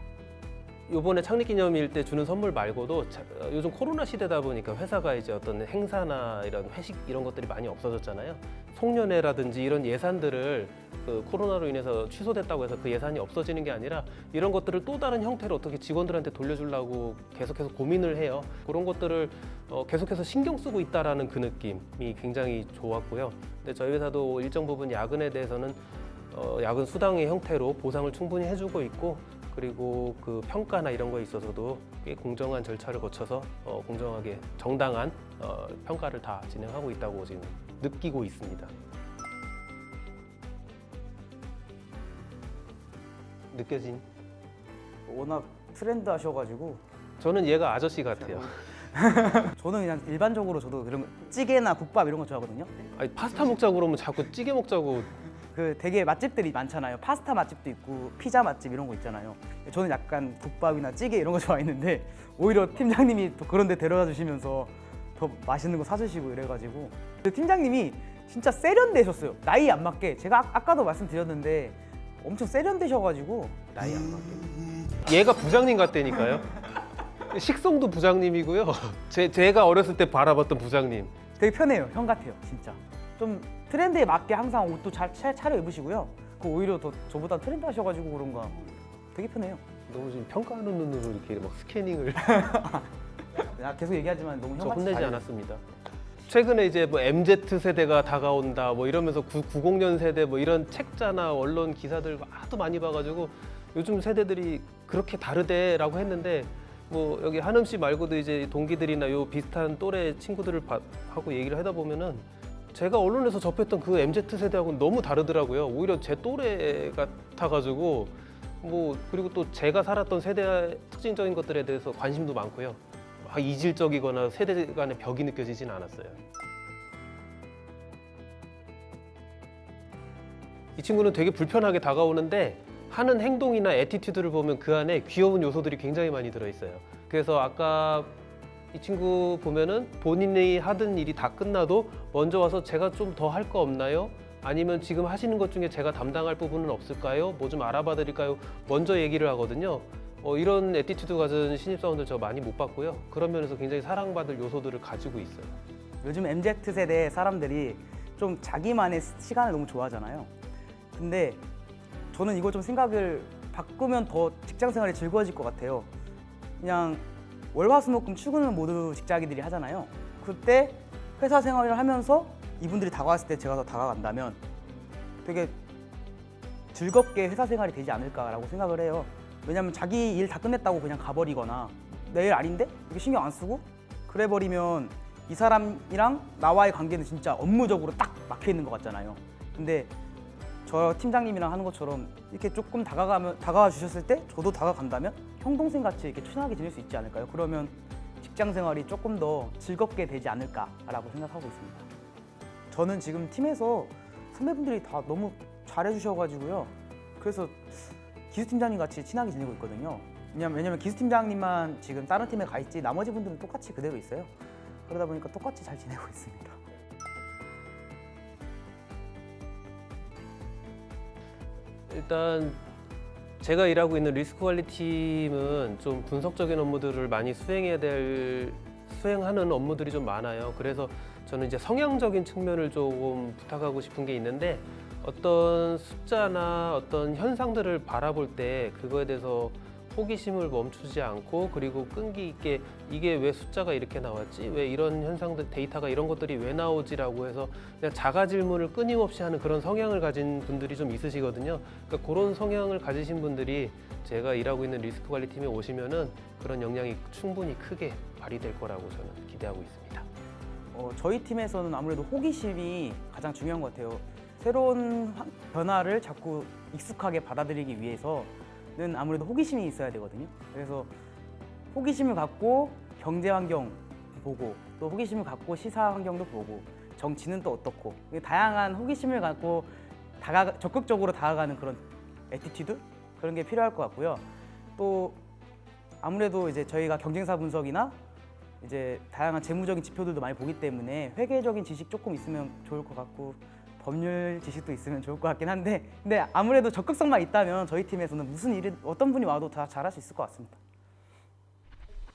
이번에 창립기념일 때 주는 선물 말고도 요즘 코로나 시대다 보니까 회사가 이제 어떤 행사나 이런 회식 이런 것들이 많이 없어졌잖아요. 송년회라든지 이런 예산들을 그 코로나로 인해서 취소됐다고 해서 그 예산이 없어지는 게 아니라 이런 것들을 또 다른 형태로 어떻게 직원들한테 돌려주려고 계속해서 고민을 해요. 그런 것들을 계속해서 신경 쓰고 있다라는 그 느낌이 굉장히 좋았고요. 근데 저희 회사도 일정 부분 야근에 대해서는 야근 수당의 형태로 보상을 충분히 해주고 있고 그리고 그 평가나 이런 거에 있어서도 꽤 공정한 절차를 거쳐서 공정하게 정당한 평가를 다 진행하고 있다고 지금 느끼고 있습니다. 느껴진? 워낙 트렌드 하셔가지고 저는 얘가 아저씨 같아요. 저는 그냥 일반적으로 저도 그런 거, 찌개나 국밥 이런 거 좋아하거든요. 아니, 파스타 먹자고 그러면 자꾸 찌개 먹자고. 그 되게 맛집들이 많잖아요. 파스타 맛집도 있고 피자 맛집 이런 거 있잖아요. 저는 약간 국밥이나 찌개 이런 거 좋아했는데 오히려 팀장님이 또 그런 데 데려다 주시면서 더 맛있는 거 사주시고 이래가지고 근데 팀장님이 진짜 세련되셨어요. 나이 안 맞게. 제가 아까도 말씀드렸는데 엄청 세련되셔가지고 나이 안 맞게. 얘가 부장님 같다니까요. 식성도 부장님이고요. 제가 어렸을 때 바라봤던 부장님. 되게 편해요. 형 같아요. 진짜. 좀 트렌드에 맞게 항상 옷도 잘 차려 입으시고요. 그 오히려 더 저보다 트렌드 하셔가지고 그런가 되게 편해요. 너무 지금 평가하는 눈으로 이렇게 막 스캐닝을. 계속 얘기하지만 너무 저 형같이 혼내지 잘해요. 않았습니다. 최근에 이제 뭐 MZ 세대가 다가온다 뭐 이러면서 90년 세대 뭐 이런 책자나 언론 기사들 하도 많이 봐가지고 요즘 세대들이 그렇게 다르대라고 했는데 뭐 여기 한음 씨 말고도 이제 동기들이나 요 비슷한 또래 친구들을 하고 얘기를 하다 보면은 제가 언론에서 접했던 그 MZ 세대하고는 너무 다르더라고요. 오히려 제 또래 같아가지고 뭐 그리고 또 제가 살았던 세대의 특징적인 것들에 대해서 관심도 많고요. 막 이질적이거나 세대 간의 벽이 느껴지진 않았어요. 이 친구는 되게 불편하게 다가오는데 하는 행동이나 애티튜드를 보면 그 안에 귀여운 요소들이 굉장히 많이 들어있어요. 그래서 아까 이 친구 보면은 본인이 하던 일이 다 끝나도 먼저 와서 제가 좀 더 할 거 없나요? 아니면 지금 하시는 것 중에 제가 담당할 부분은 없을까요? 뭐 좀 알아봐 드릴까요? 먼저 얘기를 하거든요. 이런 애티튜드 가진 신입사원들 저 많이 못 봤고요. 그런 면에서 굉장히 사랑받을 요소들을 가지고 있어요. 요즘 MZ세대 사람들이 좀 자기만의 시간을 너무 좋아하잖아요. 근데 저는 이거 좀 생각을 바꾸면 더 직장 생활이 즐거워질 것 같아요. 그냥 월화수목금 출근을 모두 직장인들이 하잖아요. 그때 회사 생활을 하면서 이분들이 다가왔을 때 제가 더 다가간다면 되게 즐겁게 회사 생활이 되지 않을까라고 생각을 해요. 왜냐면 자기 일 다 끝냈다고 그냥 가버리거나 내일 아닌데? 이렇게 신경 안 쓰고 그래 버리면 이 사람이랑 나와의 관계는 진짜 업무적으로 딱 막혀 있는 것 같잖아요. 근데 저 팀장님이랑 하는 것처럼 이렇게 조금 다가와 주셨을 때 저도 다가간다면 형 동생 같이 이렇게 친하게 지낼 수 있지 않을까요? 그러면 직장 생활이 조금 더 즐겁게 되지 않을까라고 생각하고 있습니다. 저는 지금 팀에서 선배분들이 다 너무 잘해 주셔가지고요. 그래서 기수팀장님 같이 친하게 지내고 있거든요. 왜냐면 기수팀장님만 지금 다른 팀에 가 있지 나머지 분들은 똑같이 그대로 있어요. 그러다 보니까 똑같이 잘 지내고 있습니다. 일단 제가 일하고 있는 리스크 관리 팀은 좀 분석적인 업무들을 많이 수행하는 업무들이 좀 많아요. 그래서 저는 이제 성향적인 측면을 조금 부탁하고 싶은 게 있는데 어떤 숫자나 어떤 현상들을 바라볼 때 그거에 대해서 호기심을 멈추지 않고 그리고 끈기 있게 이게 왜 숫자가 이렇게 나왔지? 왜 이런 현상들, 데이터가 이런 것들이 왜 나오지라고 해서 그냥 자가 질문을 끊임없이 하는 그런 성향을 가진 분들이 좀 있으시거든요. 그러니까 그런 성향을 가지신 분들이 제가 일하고 있는 리스크 관리 팀에 오시면은 그런 역량이 충분히 크게 발휘될 거라고 저는 기대하고 있습니다. 저희 팀에서는 아무래도 호기심이 가장 중요한 것 같아요. 새로운 변화를 자꾸 익숙하게 받아들이기 위해서는 아무래도 호기심이 있어야 되거든요. 그래서 호기심을 갖고 경제 환경 보고 또 호기심을 갖고 시사 환경도 보고 정치는 또 어떻고 다양한 호기심을 갖고 적극적으로 다가가는 그런 애티튜드 그런 게 필요할 것 같고요. 또 아무래도 이제 저희가 경쟁사 분석이나 이제 다양한 재무적인 지표들도 많이 보기 때문에 회계적인 지식 조금 있으면 좋을 것 같고 법률 지식도 있으면 좋을 것 같긴 한데 근데 아무래도 적극성만 있다면 저희 팀에서는 무슨 일이 어떤 분이 와도 다 잘할 수 있을 것 같습니다.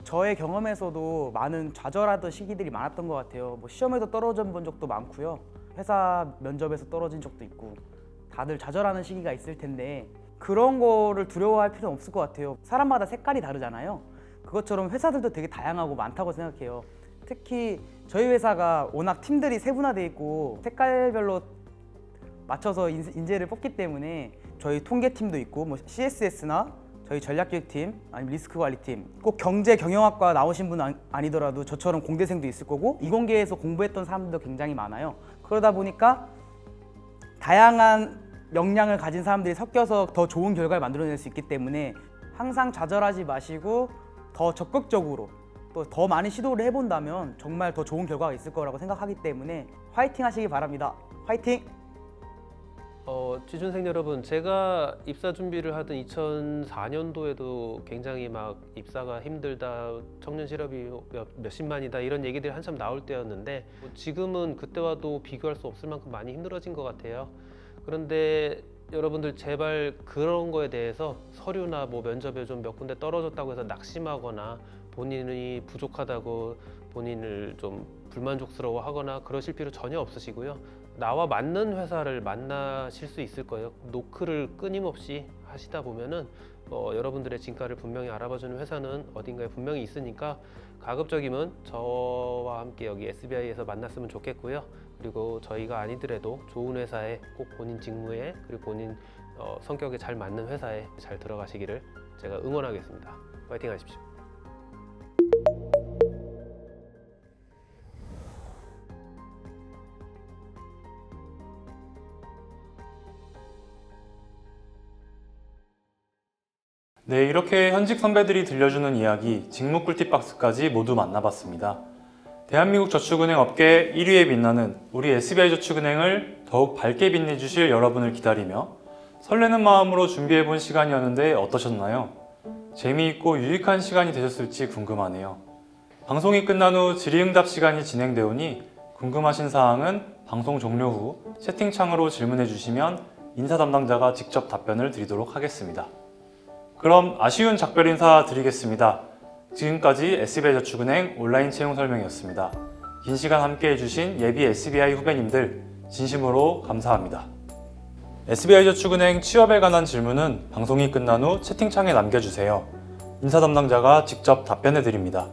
저의 경험에서도 많은 좌절하던 시기들이 많았던 것 같아요. 뭐 시험에도 떨어져 본 적도 많고요. 회사 면접에서 떨어진 적도 있고 다들 좌절하는 시기가 있을 텐데 그런 거를 두려워할 필요는 없을 것 같아요. 사람마다 색깔이 다르잖아요. 그것처럼 회사들도 되게 다양하고 많다고 생각해요. 특히 저희 회사가 워낙 팀들이 세분화되어 있고 색깔별로 맞춰서 인재를 뽑기 때문에 저희 통계팀도 있고 뭐 CSS나 저희 전략기획팀 아니면 리스크관리팀 꼭 경제 경영학과 나오신 분 아니더라도 저처럼 공대생도 있을 거고 이공계에서 공부했던 사람들도 굉장히 많아요. 그러다 보니까 다양한 역량을 가진 사람들이 섞여서 더 좋은 결과를 만들어낼 수 있기 때문에 항상 좌절하지 마시고 더 적극적으로 또 더 많은 시도를 해본다면 정말 더 좋은 결과가 있을 거라고 생각하기 때문에 화이팅 하시기 바랍니다. 화이팅! 취준생 여러분, 제가 입사 준비를 하던 2004년도에도 굉장히 막 입사가 힘들다, 청년 실업이 몇십만이다 이런 얘기들이 한참 나올 때였는데 지금은 그때와도 비교할 수 없을 만큼 많이 힘들어진 것 같아요. 그런데 여러분들 제발 그런 거에 대해서 서류나 뭐 면접에 좀 몇 군데 떨어졌다고 해서 낙심하거나 본인이 부족하다고 본인을 좀 불만족스러워 하거나 그러실 필요 전혀 없으시고요. 나와 맞는 회사를 만나실 수 있을 거예요. 노크를 끊임없이 하시다 보면은 여러분들의 진가를 분명히 알아봐주는 회사는 어딘가에 분명히 있으니까 가급적이면 저와 함께 여기 SBI에서 만났으면 좋겠고요. 그리고 저희가 아니더라도 좋은 회사에 꼭 본인 직무에 그리고 본인 성격에 잘 맞는 회사에 잘 들어가시기를 제가 응원하겠습니다. 파이팅 하십시오. 네, 이렇게 현직 선배들이 들려주는 이야기, 직무 꿀팁 박스까지 모두 만나봤습니다. 대한민국 저축은행 업계 1위에 빛나는 우리 SBI저축은행을 더욱 밝게 빛내주실 여러분을 기다리며 설레는 마음으로 준비해본 시간이었는데 어떠셨나요? 재미있고 유익한 시간이 되셨을지 궁금하네요. 방송이 끝난 후 질의응답 시간이 진행되오니 궁금하신 사항은 방송 종료 후 채팅창으로 질문해 주시면 인사 담당자가 직접 답변을 드리도록 하겠습니다. 그럼 아쉬운 작별 인사 드리겠습니다. 지금까지 SBI저축은행 온라인 채용 설명이었습니다. 긴 시간 함께 해주신 예비 SBI 후배님들 진심으로 감사합니다. SBI저축은행 취업에 관한 질문은 방송이 끝난 후 채팅창에 남겨주세요. 인사 담당자가 직접 답변해 드립니다.